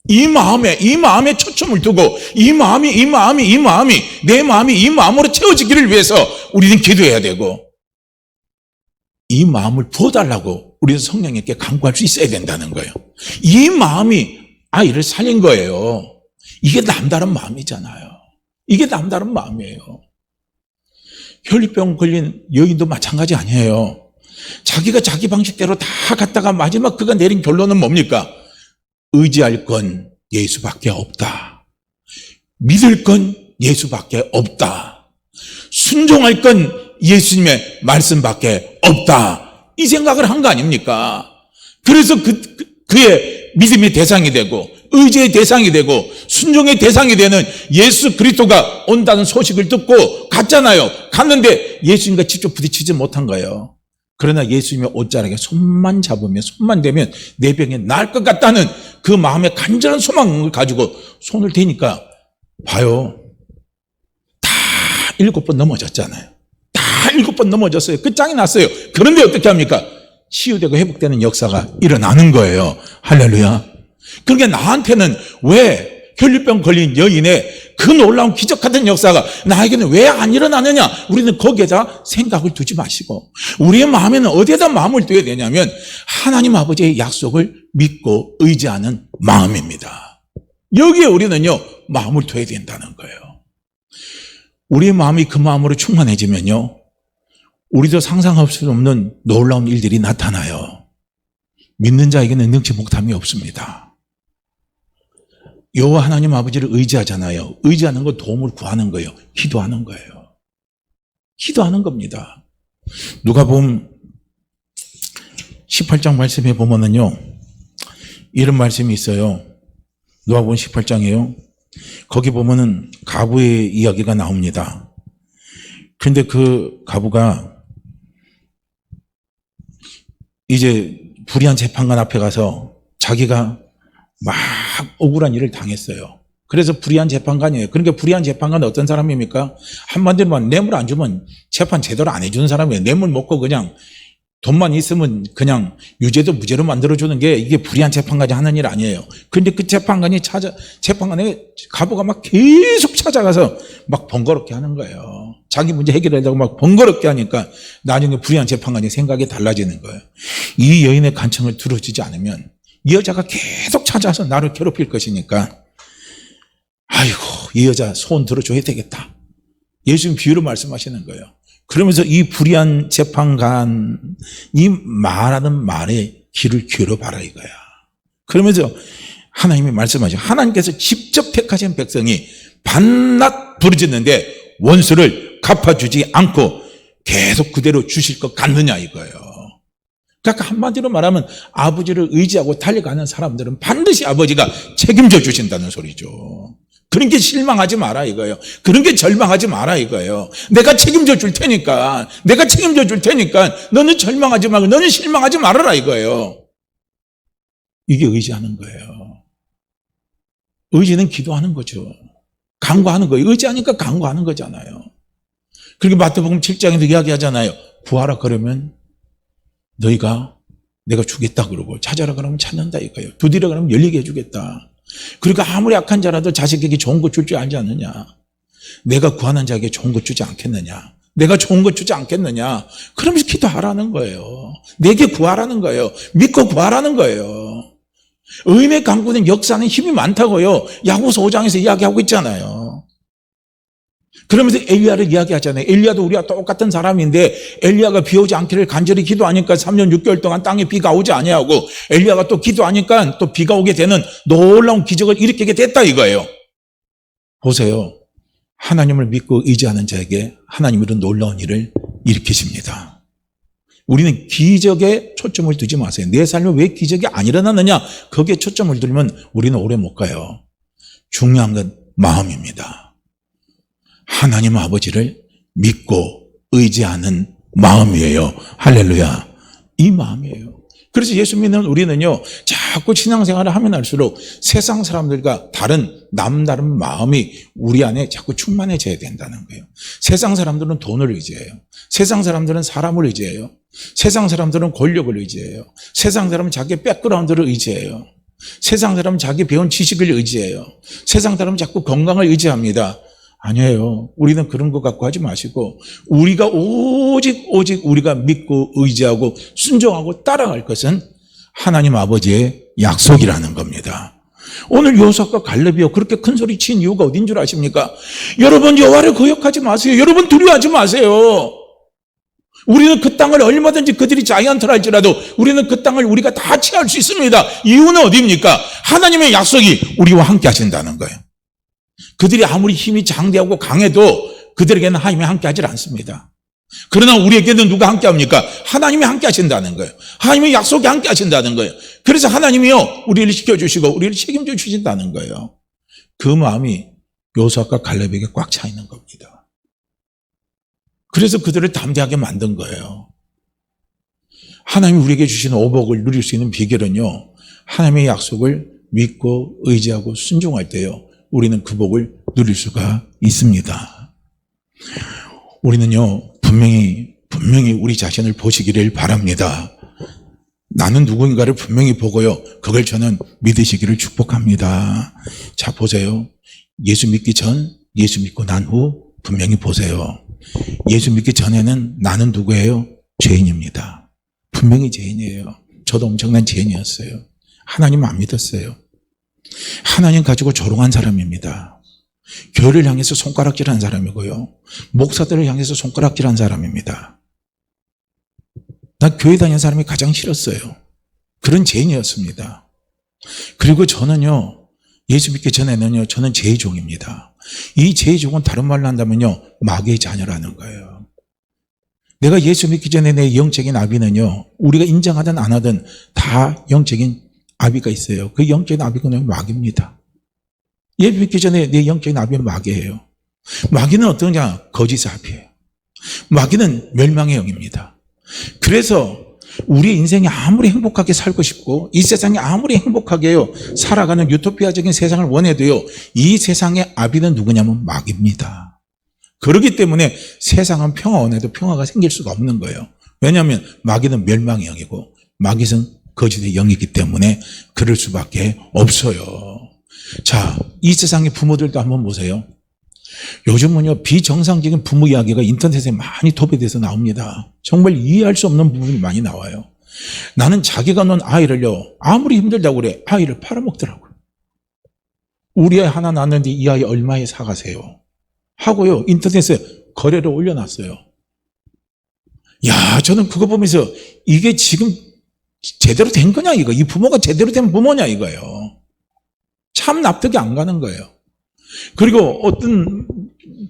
이 마음에 초점을 두고, 내 마음이 이 마음으로 채워지기를 위해서 우리는 기도해야 되고, 이 마음을 부어달라고 우리는 성령님께 간구할 수 있어야 된다는 거예요. 이 마음이 아이를 살린 거예요. 이게 남다른 마음이잖아요. 이게 남다른 마음이에요. 혈류병 걸린 여인도 마찬가지 아니에요. 자기가 자기 방식대로 다 갔다가 마지막 그가 내린 결론은 뭡니까? 의지할 건 예수밖에 없다. 믿을 건 예수밖에 없다. 순종할 건 예수님의 말씀밖에 없다. 이 생각을 한 거 아닙니까? 그래서 그의 믿음의 대상이 되고, 의지의 대상이 되고, 순종의 대상이 되는 예수 그리스도가 온다는 소식을 듣고 갔잖아요. 갔는데 예수님과 직접 부딪히지 못한 거예요. 그러나 예수님의 옷자락에 손만 잡으면, 손만 대면 내 병이 나을 것 같다는 그 마음의 간절한 소망을 가지고 손을 대니까, 봐요. 다 7번 넘어졌잖아요. 다 7번 넘어졌어요. 끝장이 났어요. 그런데 어떻게 합니까? 치유되고 회복되는 역사가 일어나는 거예요. 할렐루야. 그러니까 나한테는 왜 혈류병 걸린 여인의 그 놀라운 기적 같은 역사가 나에게는 왜 안 일어나느냐? 우리는 거기에다 생각을 두지 마시고, 우리의 마음에는 어디에다 마음을 둬야 되냐면 하나님 아버지의 약속을 믿고 의지하는 마음입니다. 여기에 우리는요, 마음을 둬야 된다는 거예요. 우리의 마음이 그 마음으로 충만해지면요, 우리도 상상할 수 없는 놀라운 일들이 나타나요. 믿는 자에게는 능치 못함이 없습니다. 여호와 하나님 아버지를 의지하잖아요. 의지하는 건 도움을 구하는 거예요. 기도하는 거예요. 기도하는 겁니다. 누가복음 18장 말씀에 보면은요, 이런 말씀이 있어요. 누가복음 18장이에요. 거기 보면은 가부의 이야기가 나옵니다. 근데 그 가부가 이제 불의한 재판관 앞에 가서 자기가 막 억울한 일을 당했어요. 그래서 불의한 재판관이에요. 그러니까 불의한 재판관은 어떤 사람입니까? 한마디로만 뇌물 안 주면 재판 제대로 안 해주는 사람이에요. 뇌물 먹고 그냥 돈만 있으면 그냥 유죄도 무죄로 만들어주는 게 이게 불의한 재판관이 하는 일 아니에요. 그런데 그 재판관의 가부가 막 계속 찾아가서 막 번거롭게 하는 거예요. 자기 문제 해결하려고 막 번거롭게 하니까 나중에 불의한 재판관이 생각이 달라지는 거예요. 이 여인의 간청을 들어주지 않으면 이 여자가 계속 찾아서 나를 괴롭힐 것이니까, 아이고, 이 여자 소원 들어줘야 되겠다. 예수님 비유로 말씀하시는 거예요. 그러면서 이 불의한 재판관이 말하는 말에 귀를 기울여 봐라 이거야. 그러면서 하나님이 말씀하시죠. 하나님께서 직접 택하신 백성이 밤낮 부르짖는데 원수를 갚아주지 않고 계속 그대로 주실 것 같느냐 이거예요. 그러니까 한마디로 말하면 아버지를 의지하고 달려가는 사람들은 반드시 아버지가 책임져 주신다는 소리죠. 그런 게 실망하지 마라 이거예요. 그런 게 절망하지 마라 이거예요. 내가 책임져 줄 테니까, 너는 절망하지 말고 너는 실망하지 말아라 이거예요. 이게 의지하는 거예요. 의지는 기도하는 거죠. 간구하는 거예요. 의지하니까 간구하는 거잖아요. 그리고 마태복음 7장에도 이야기하잖아요. 구하라 그러면 너희가 내가 주겠다 그러고 찾아라 그러면 찾는다 이거예요. 두드리라 그러면 열리게 해주겠다. 그러니까 아무리 악한 자라도 자식에게 좋은 거 줄 줄 알지 않느냐. 내가 구하는 자에게 좋은 거 주지 않겠느냐. 내가 좋은 거 주지 않겠느냐. 그러면서 기도하라는 거예요. 내게 구하라는 거예요. 믿고 구하라는 거예요. 의인의 간구는 역사는 힘이 많다고요. 야고보서 5장에서 이야기하고 있잖아요. 그러면서 엘리야를 이야기하잖아요. 엘리야도 우리와 똑같은 사람인데 엘리야가 비 오지 않기를 간절히 기도하니까 3년 6개월 동안 땅에 비가 오지 아니하고 엘리야가 또 기도하니까 또 비가 오게 되는 놀라운 기적을 일으키게 됐다 이거예요. 보세요. 하나님을 믿고 의지하는 자에게 하나님은 이런 놀라운 일을 일으키십니다. 우리는 기적에 초점을 두지 마세요. 내 삶에 왜 기적이 안 일어나느냐? 거기에 초점을 두면 우리는 오래 못 가요. 중요한 건 마음입니다. 하나님 아버지를 믿고 의지하는 마음이에요. 할렐루야. 이 마음이에요. 그래서 예수 믿는 우리는요, 자꾸 신앙생활을 하면 할수록 세상 사람들과 다른 남다른 마음이 우리 안에 자꾸 충만해져야 된다는 거예요. 세상 사람들은 돈을 의지해요. 세상 사람들은 사람을 의지해요. 세상 사람들은 권력을 의지해요. 세상 사람은 자기 백그라운드를 의지해요. 세상 사람은 자기 배운 지식을 의지해요. 세상 사람은 자꾸 건강을 의지합니다. 아니에요. 우리는 그런 것 갖고 하지 마시고 우리가 오직 우리가 믿고 의지하고 순종하고 따라갈 것은 하나님 아버지의 약속이라는 겁니다. 오늘 여호수아과 갈렙이요 그렇게 큰 소리 친 이유가 어딘 줄 아십니까? 여러분 여호와를 거역하지 마세요. 여러분 두려워하지 마세요. 우리는 그 땅을 얼마든지 그들이 자이언트를 할지라도 우리는 그 땅을 우리가 다 취할 수 있습니다. 이유는 어디입니까? 하나님의 약속이 우리와 함께 하신다는 거예요. 그들이 아무리 힘이 장대하고 강해도 그들에게는 하나님이 함께 하질 않습니다. 그러나 우리에게는 누가 함께 합니까? 하나님이 함께 하신다는 거예요. 하나님의 약속이 함께 하신다는 거예요. 그래서 하나님이요 우리를 지켜주시고 우리를 책임져 주신다는 거예요. 그 마음이 여호수아과 갈렙에게 꽉 차 있는 겁니다. 그래서 그들을 담대하게 만든 거예요. 하나님이 우리에게 주신 오복을 누릴 수 있는 비결은요, 하나님의 약속을 믿고 의지하고 순종할 때요 우리는 그 복을 누릴 수가 있습니다. 우리는요, 분명히 우리 자신을 보시기를 바랍니다. 나는 누군가를 분명히 보고요, 그걸 저는 믿으시기를 축복합니다. 자, 보세요. 예수 믿기 전, 예수 믿고 난 후 분명히 보세요. 예수 믿기 전에는 나는 누구예요? 죄인입니다. 분명히 죄인이에요. 저도 엄청난 죄인이었어요. 하나님 안 믿었어요. 하나님 가지고 조롱한 사람입니다. 교회를 향해서 손가락질한 사람이고요. 목사들을 향해서 손가락질한 사람입니다. 난 교회 다니는 사람이 가장 싫었어요. 그런 죄인이었습니다. 그리고 저는요, 예수 믿기 전에는요, 저는 죄의 종입니다. 이 죄의 종은 다른 말로 한다면요, 마귀의 자녀라는 거예요. 내가 예수 믿기 전에 내 영적인 아비는요, 우리가 인정하든 안 하든 다 영적인 아비가 있어요. 그 영적인 아비가 마귀입니다. 예수 믿기 전에 내 영적인 아비는 마귀예요. 마귀는 어떠냐? 거짓의 아비예요. 마귀는 멸망의 영입니다. 그래서 우리 인생이 아무리 행복하게 살고 싶고 이 세상이 아무리 행복하게요 살아가는 유토피아적인 세상을 원해도요 이 세상의 아비는 누구냐면 마귀입니다. 그렇기 때문에 세상은 평화 원해도 평화가 생길 수가 없는 거예요. 왜냐하면 마귀는 멸망의 영이고 마귀는 거짓의 영이기 때문에 그럴 수밖에 없어요. 자, 이 세상의 부모들도 한번 보세요. 요즘은요 비정상적인 부모 이야기가 인터넷에 많이 도배돼서 나옵니다. 정말 이해할 수 없는 부분이 많이 나와요. 나는 자기가 낳은 아이를요 아무리 힘들다고 그래 아이를 팔아먹더라고요. 우리 아이 하나 낳았는데 이 아이 얼마에 사가세요? 하고요. 인터넷에 거래를 올려놨어요. 야, 저는 그거 보면서 이게 지금 제대로 된 거냐 이거. 이 부모가 제대로 된 부모냐 이거예요. 참 납득이 안 가는 거예요. 그리고 어떤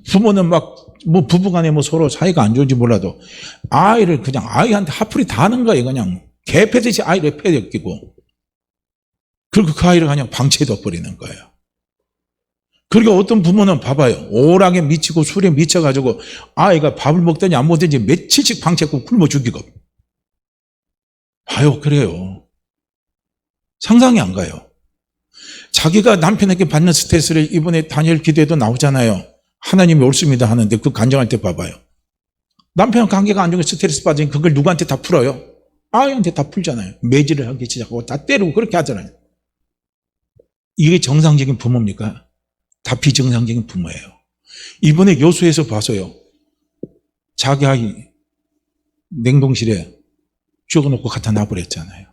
부모는 막 뭐 부부간에 뭐 서로 사이가 안 좋은지 몰라도 아이를 그냥 아이한테 화풀이 다 하는 거예요. 그냥 개 패듯이 아이를 패맡기고 그리고 그 아이를 그냥 방치해둬 버리는 거예요. 그리고 어떤 부모는 봐봐요. 오락에 미치고 술에 미쳐가지고 아이가 밥을 먹든지 안 먹든지 며칠씩 방치하고 굶어 죽이고. 봐요. 그래요. 상상이 안 가요. 자기가 남편에게 받는 스트레스를 이번에 다니엘 기도에도 나오잖아요. 하나님이 옳습니다 하는데 그 간증할 때 봐봐요. 남편 관계가 안 좋은 스트레스 받으니 그걸 누구한테 다 풀어요? 아이한테 다 풀잖아요. 매질을 하기 시작하고 다 때리고 그렇게 하잖아요. 이게 정상적인 부모입니까? 다 비정상적인 부모예요. 이번에 여수에서 봐서요. 자기 아이 냉동실에 죽여놓고 갖다 놔버렸잖아요.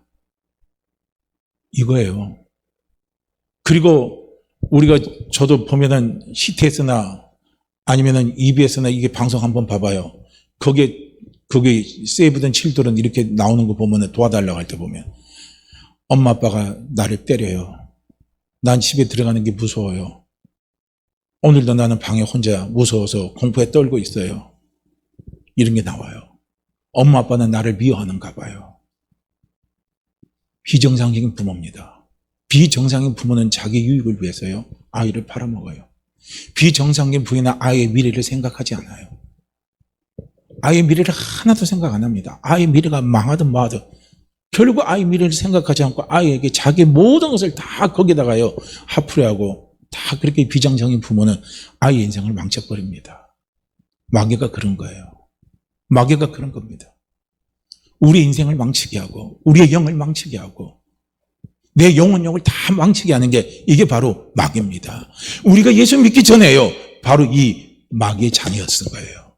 이거예요. 그리고 우리가 저도 보면은 CTS나 아니면은 EBS나 이게 방송 한번 봐봐요. 거기에 세이브든 칠들은 이렇게 나오는 거 보면은 도와달라고 할 때 보면 엄마 아빠가 나를 때려요. 난 집에 들어가는 게 무서워요. 오늘도 나는 방에 혼자 무서워서 공포에 떨고 있어요. 이런 게 나와요. 엄마 아빠는 나를 미워하는가 봐요. 비정상적인 부모입니다. 비정상적인 부모는 자기 유익을 위해서요. 아이를 팔아먹어요. 비정상적인 부모는 아이의 미래를 생각하지 않아요. 아이의 미래를 하나도 생각 안 합니다. 아이의 미래가 망하든 뭐하든 결국 아이 미래를 생각하지 않고 아이에게 자기 모든 것을 다 거기다가요. 화풀이하고 다 그렇게 비정상적인 부모는 아이의 인생을 망쳐버립니다. 마귀가 그런 거예요. 마귀가 그런 겁니다. 우리의 인생을 망치게 하고 우리의 영을 망치게 하고 내 영혼력을 다 망치게 하는 게 이게 바로 마귀입니다. 우리가 예수 믿기 전에요. 바로 이 마귀의 자녀였던 거예요.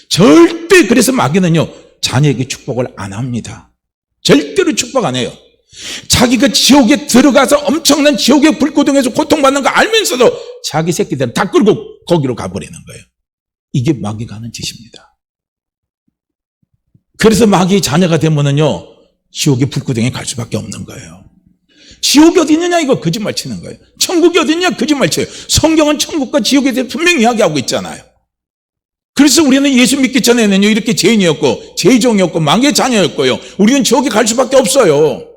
절대 그래서 마귀는요. 자녀에게 축복을 안 합니다. 절대로 축복 안 해요. 자기가 지옥에 들어가서 엄청난 지옥의 불고동에서 고통받는 거 알면서도 자기 새끼들은 다 끌고 거기로 가버리는 거예요. 이게 마귀가 하는 짓입니다. 그래서 마귀의 자녀가 되면은요. 지옥의 불고동에 갈 수밖에 없는 거예요. 지옥이 어디 있느냐 이거 거짓말 치는 거예요. 천국이 어디 있냐 거짓말 쳐요. 성경은 천국과 지옥에 대해 분명히 이야기하고 있잖아요. 그래서 우리는 예수 믿기 전에는요 이렇게 죄인이었고 죄종이었고 마귀의 자녀였고요. 우리는 지옥에 갈 수밖에 없어요.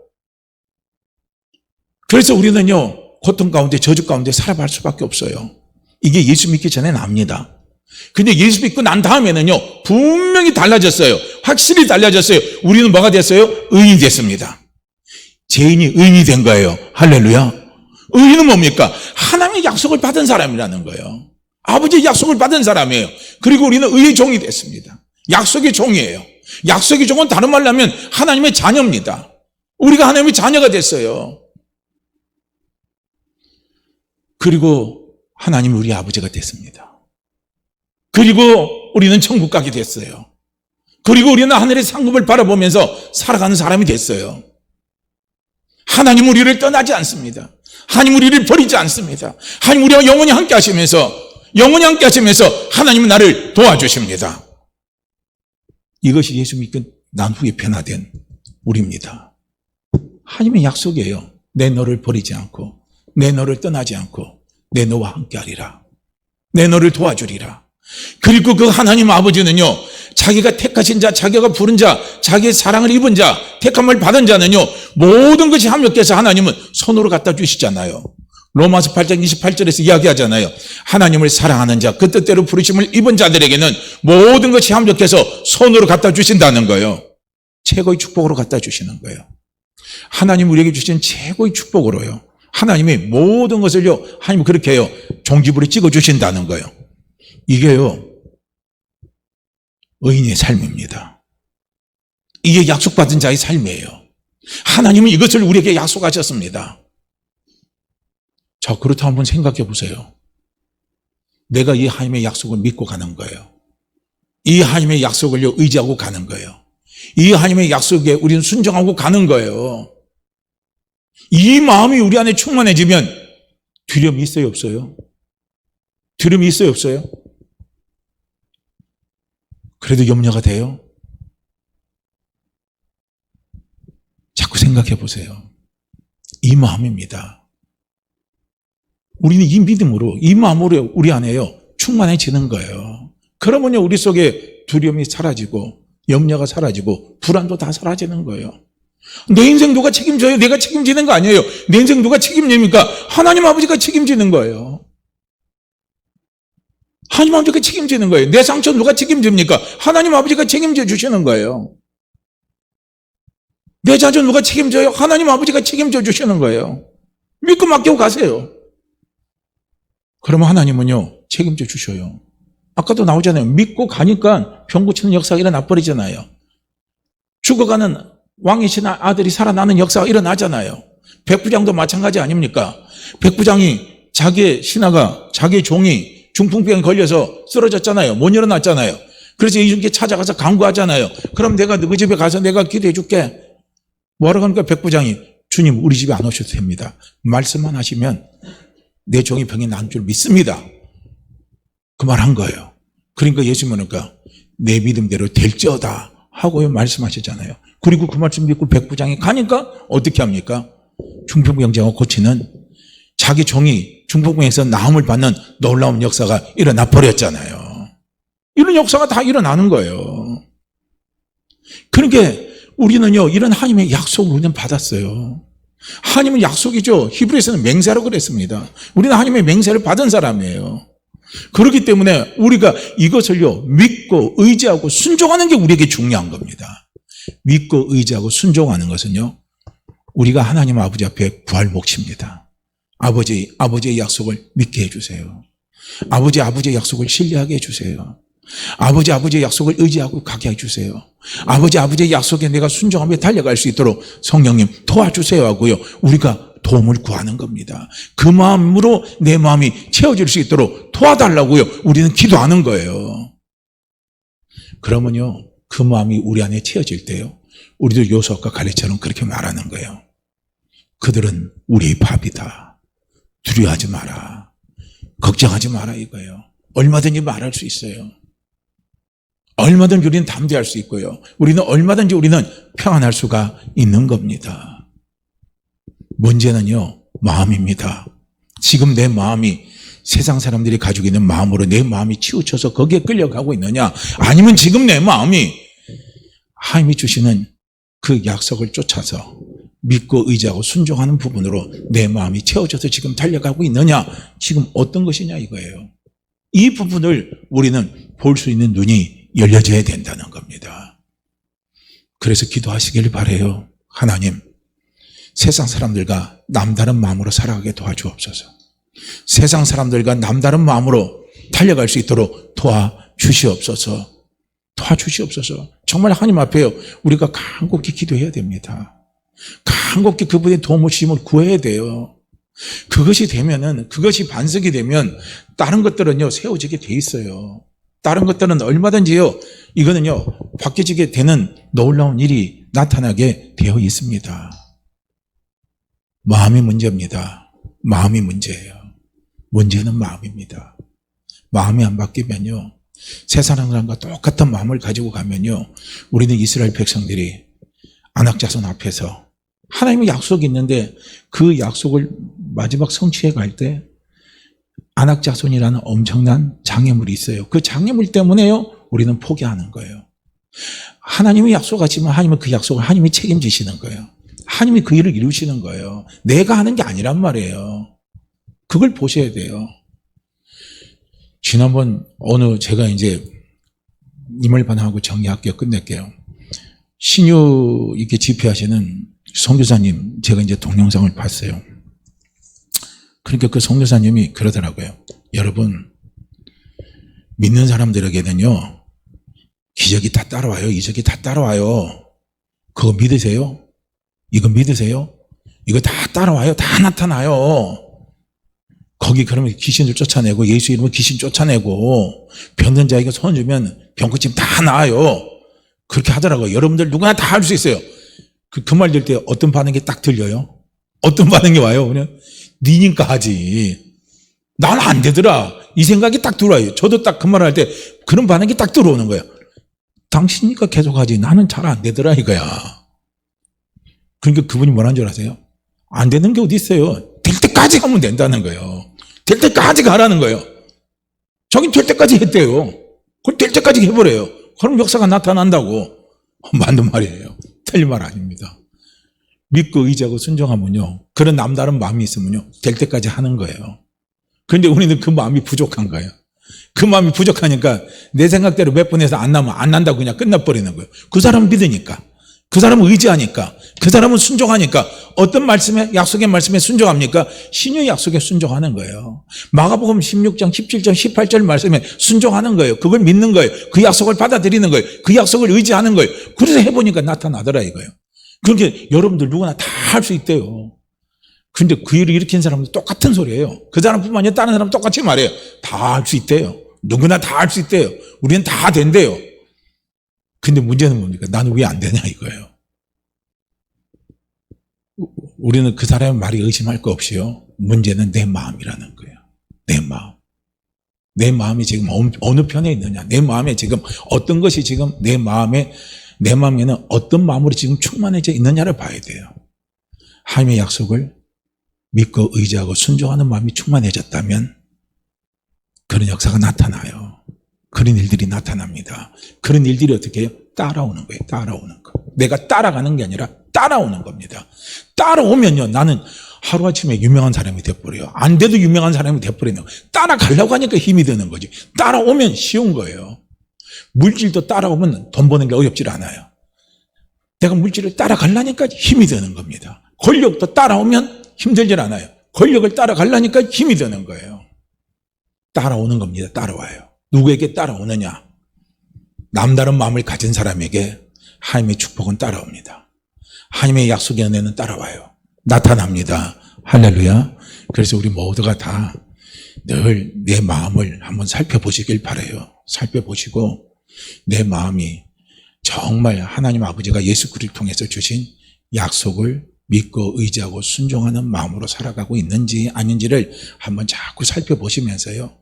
그래서 우리는요 고통 가운데 저주 가운데 살아갈 수밖에 없어요. 이게 예수 믿기 전에는 압니다. 근데 예수 믿고 난 다음에는요 분명히 달라졌어요. 확실히 달라졌어요. 우리는 뭐가 됐어요? 의인이 됐습니다. 죄인이 의인이 된 거예요. 할렐루야. 의인은 뭡니까? 하나님의 약속을 받은 사람이라는 거예요. 아버지의 약속을 받은 사람이에요. 그리고 우리는 의의 종이 됐습니다. 약속의 종이에요. 약속의 종은 다른 말로 하면 하나님의 자녀입니다. 우리가 하나님의 자녀가 됐어요. 그리고 하나님이 우리 아버지가 됐습니다. 그리고 우리는 천국 가게 됐어요. 그리고 우리는 하늘의 상급을 바라보면서 살아가는 사람이 됐어요. 하나님 우리를 떠나지 않습니다. 하나님 우리를 버리지 않습니다. 하나님 우리와 영원히 함께 하시면서 하나님은 나를 도와주십니다. 이것이 예수 믿고 난 후에 변화된 우리입니다. 하나님의 약속이에요. 내 너를 버리지 않고 내 너를 떠나지 않고 내 너와 함께 하리라. 내 너를 도와주리라. 그리고 그 하나님 아버지는요 자기가 택하신 자, 자기가 부른 자, 자기의 사랑을 입은 자, 택함을 받은 자는요 모든 것이 합력해서 하나님은 손으로 갖다 주시잖아요. 로마서 8장 28절에서 이야기하잖아요. 하나님을 사랑하는 자, 그 뜻대로 부르심을 입은 자들에게는 모든 것이 합력해서 손으로 갖다 주신다는 거예요. 최고의 축복으로 갖다 주시는 거예요. 하나님 우리에게 주신 최고의 축복으로요. 하나님이 모든 것을요 하나님 그렇게 해요. 종지부를 찍어 주신다는 거예요. 이게요 의인의 삶입니다. 이게 약속받은 자의 삶이에요. 하나님은 이것을 우리에게 약속하셨습니다. 자, 그렇다면 한번 생각해 보세요. 내가 이 하나님의 약속을 믿고 가는 거예요. 이 하나님의 약속을 의지하고 가는 거예요. 이 하나님의 약속에 우리는 순종하고 가는 거예요. 이 마음이 우리 안에 충만해지면 두려움이 있어요, 없어요? 두려움이 있어요, 없어요? 그래도 염려가 돼요? 자꾸 생각해 보세요. 이 마음입니다. 우리는 이 믿음으로, 이 마음으로 우리 안에요 충만해지는 거예요. 그러면요 우리 속에 두려움이 사라지고 염려가 사라지고 불안도 다 사라지는 거예요. 내 인생 누가 책임져요? 내가 책임지는 거 아니에요. 내 인생 누가 책임집니까? 하나님 아버지가 책임지는 거예요. 하나님 아버지가 책임지는 거예요. 내 상처 누가 책임집니까? 하나님 아버지가 책임져 주시는 거예요. 내 자존 누가 책임져요? 하나님 아버지가 책임져 주시는 거예요. 믿고 맡기고 가세요. 그러면 하나님은요 책임져 주셔요. 아까도 나오잖아요. 믿고 가니까 병 고치는 역사가 일어나 버리잖아요. 죽어가는 왕이신 아들이 살아나는 역사가 일어나잖아요. 백부장도 마찬가지 아닙니까? 백부장이 자기의 신하가, 자기의 종이 중풍병에 걸려서 쓰러졌잖아요. 못 일어났잖아요. 그래서 이중께 찾아가서 간구하잖아요. 그럼 내가 너희 집에 가서 내가 기도해 줄게. 뭐라고 하니까 백부장이, 주님 우리 집에 안 오셔도 됩니다. 말씀만 하시면 내 종이 병이 난 줄 믿습니다. 그 말 한 거예요. 그러니까 예수님은 내 믿음대로 될지어다 하고 말씀하시잖아요. 그리고 그 말씀 믿고 백부장이 가니까 어떻게 합니까? 중풍병자가 고치는, 자기 종이 중풍병에서 나음을 받는 놀라운 역사가 일어나 버렸잖아요. 이런 역사가 다 일어나는 거예요. 그러니까 우리는요 이런 하나님의 약속을 우리는 받았어요. 하나님은 약속이죠. 히브리서는 맹세라고 그랬습니다. 우리는 하나님의 맹세를 받은 사람이에요. 그렇기 때문에 우리가 이것을요 믿고 의지하고 순종하는 게 우리에게 중요한 겁니다. 믿고 의지하고 순종하는 것은요 우리가 하나님 아버지 앞에 구할 몫입니다. 아버지의 약속을 믿게 해주세요. 아버지의 약속을 신뢰하게 해주세요. 아버지의 약속을 의지하고 가게 해주세요. 아버지의 약속에 내가 순종하며 달려갈 수 있도록 성령님 도와주세요 하고요 우리가 도움을 구하는 겁니다. 그 마음으로 내 마음이 채워질 수 있도록 도와달라고요 우리는 기도하는 거예요. 그러면요 그 마음이 우리 안에 채워질 때요 우리도 요셉과 갈렙처럼 그렇게 말하는 거예요. 그들은 우리의 밥이다. 두려워하지 마라. 걱정하지 마라 이거예요. 얼마든지 말할 수 있어요. 얼마든지 우리는 담대할 수 있고요. 우리는 얼마든지 평안할 수가 있는 겁니다. 문제는요 마음입니다. 지금 내 마음이 세상 사람들이 가지고 있는 마음으로 내 마음이 치우쳐서 거기에 끌려가고 있느냐, 아니면 지금 내 마음이 하나님이 주시는 그 약속을 쫓아서 믿고 의지하고 순종하는 부분으로 내 마음이 채워져서 지금 달려가고 있느냐, 지금 어떤 것이냐 이거예요. 이 부분을 우리는 볼 수 있는 눈이 열려져야 된다는 겁니다. 그래서 기도하시길 바라요. 하나님, 세상 사람들과 남다른 마음으로 살아가게 도와주옵소서. 세상 사람들과 남다른 마음으로 달려갈 수 있도록 도와주시옵소서. 도와주시옵소서. 정말 하나님 앞에요 우리가 간곡히 기도해야 됩니다. 간곡히 그분의 도움을 주심을 구해야 돼요. 그것이 되면은, 그것이 반석이 되면 다른 것들은요 세워지게 돼 있어요. 다른 것들은 얼마든지요 이거는요 바뀌어지게 되는 놀라운 일이 나타나게 되어 있습니다. 마음이 문제입니다. 마음이 문제예요. 문제는 마음입니다. 마음이 안 바뀌면요 세상 사람과 똑같은 마음을 가지고 가면요 우리는 이스라엘 백성들이 안악자손 앞에서 하나님의 약속이 있는데 그 약속을 마지막 성취해 갈 때 안악자손이라는 엄청난 장애물이 있어요. 그 장애물 때문에요 우리는 포기하는 거예요. 하나님이 약속하지만 하나님은 그 약속을 하나님이 책임지시는 거예요. 하나님이 그 일을 이루시는 거예요. 내가 하는 게 아니란 말이에요. 그걸 보셔야 돼요. 지난번 제가 이제 임을반하고 정리할게요. 끝낼게요. 신유 이렇게 집회하시는 선교사님 제가 이제 동영상을 봤어요. 그러니까 그 선교사님이 그러더라고요. 여러분, 믿는 사람들에게는요 기적이 다 따라와요. 이적이 다 따라와요. 그거 믿으세요? 이거 믿으세요? 이거 다 따라와요. 다 나타나요. 거기 그러면 귀신을 쫓아내고 예수 이름으로 귀신 쫓아내고 병든 자에게 손 주면 병고침 다 나아요. 그렇게 하더라고요. 여러분들 누구나 다 할 수 있어요. 그 말 들 때 어떤 반응이 딱 들려요? 어떤 반응이 와요? 그냥 니니까 하지. 난 안 되더라. 이 생각이 딱 들어와요. 저도 딱 그 말을 할 때 그런 반응이 딱 들어오는 거예요. 당신이니까 계속하지 나는 잘 안 되더라 이거야. 그러니까 그분이 뭐라는 줄 아세요? 안 되는 게 어디 있어요. 될 때까지 하면 된다는 거예요. 될 때까지 가라는 거예요. 저긴 될 때까지 했대요. 그걸 될 때까지 해버려요. 그럼 역사가 나타난다고. 맞는 말이에요. 틀린 말 아닙니다. 믿고 의지하고 순종하면요, 그런 남다른 마음이 있으면요, 될 때까지 하는 거예요. 그런데 우리는 그 마음이 부족한 거예요. 그 마음이 부족하니까 내 생각대로 몇 번 해서 안 나면 안 난다고 그냥 끝나버리는 거예요. 그 사람은 믿으니까, 그 사람은 의지하니까, 그 사람은 순종하니까. 어떤 말씀에, 약속의 말씀에 순종합니까? 신유의 약속에 순종하는 거예요. 마가복음 16장 17절 18절 말씀에 순종하는 거예요. 그걸 믿는 거예요. 그 약속을 받아들이는 거예요. 그 약속을 의지하는 거예요. 그래서 해보니까 나타나더라 이거예요. 그러니까 여러분들 누구나 다 할 수 있대요. 근데 그 일을 일으킨 사람도 똑같은 소리예요. 그 사람뿐만 아니라 다른 사람 똑같이 말해요. 다 할 수 있대요. 누구나 다 할 수 있대요. 우리는 다 된대요. 근데 문제는 뭡니까? 나는 왜 안 되냐 이거예요. 우리는 그 사람의 말이 의심할 거 없이요. 문제는 내 마음이라는 거예요. 내 마음. 내 마음이 지금 어느 편에 있느냐. 내 마음에 지금 어떤 것이 지금 내 마음에는 어떤 마음으로 지금 충만해져 있느냐를 봐야 돼요. 하나님의 약속을 믿고 의지하고 순종하는 마음이 충만해졌다면 그런 역사가 나타나요. 그런 일들이 나타납니다. 그런 일들이 어떻게 해요? 따라오는 거예요. 따라오는 거. 내가 따라가는 게 아니라 따라오는 겁니다. 따라오면요, 나는 하루아침에 유명한 사람이 돼버려요. 안 돼도 유명한 사람이 돼버리는 거예요. 따라가려고 하니까 힘이 드는 거지. 따라오면 쉬운 거예요. 물질도 따라오면 돈 버는 게 어렵지 않아요. 내가 물질을 따라가려니까 힘이 드는 겁니다. 권력도 따라오면 힘들지 않아요. 권력을 따라가려니까 힘이 드는 거예요. 따라오는 겁니다. 따라와요. 누구에게 따라오느냐? 남다른 마음을 가진 사람에게 하나님의 축복은 따라옵니다. 하나님의 약속의 은혜는 따라와요. 나타납니다. 할렐루야. 그래서 우리 모두가 다 늘 내 마음을 한번 살펴보시길 바라요. 살펴보시고 내 마음이 정말 하나님 아버지가 예수 그리스도를 통해서 주신 약속을 믿고 의지하고 순종하는 마음으로 살아가고 있는지 아닌지를 한번 자꾸 살펴보시면서요,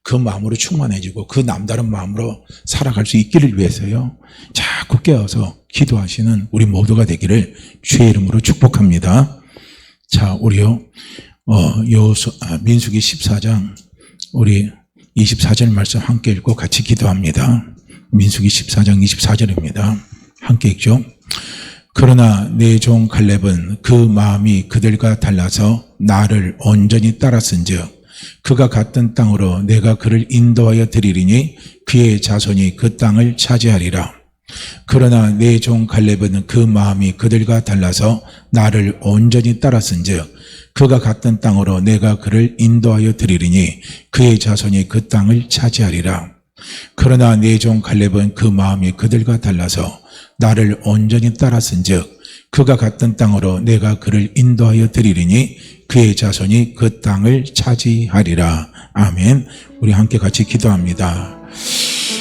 그 마음으로 충만해지고 그 남다른 마음으로 살아갈 수 있기를 위해서요, 자꾸 깨어서 기도하시는 우리 모두가 되기를 주의 이름으로 축복합니다. 자, 우리요, 민수기 14장 우리 24절 말씀 함께 읽고 같이 기도합니다. 민수기 14장 24절입니다. 함께 읽죠. 그러나 내 종 갈렙은 그 마음이 그들과 달라서 나를 온전히 따랐은즉 그가 갔던 땅으로 내가 그를 인도하여 드리리니 그의 자손이 그 땅을 차지하리라. 그러나 내 종 갈렙은 그 마음이 그들과 달라서 나를 온전히 따랐은즉 그가 갔던 땅으로 내가 그를 인도하여 드리리니 그의 자손이 그 땅을 차지하리라. 그러나 내 종 갈렙은 그 마음이 그들과 달라서 나를 온전히 따랐은즉 그가 갔던 땅으로 내가 그를 인도하여 드리리니 그의 자손이 그 땅을 차지하리라. 아멘. 우리 함께 같이 기도합니다.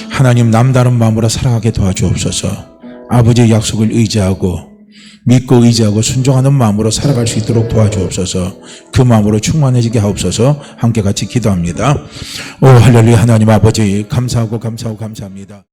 하나님, 남다른 마음으로 살아가게 도와주옵소서. 아버지의 약속을 의지하고 믿고 의지하고 순종하는 마음으로 살아갈 수 있도록 도와주옵소서. 그 마음으로 충만해지게 하옵소서. 함께 같이 기도합니다. 오 할렐루야. 하나님 아버지, 감사하고 감사합니다.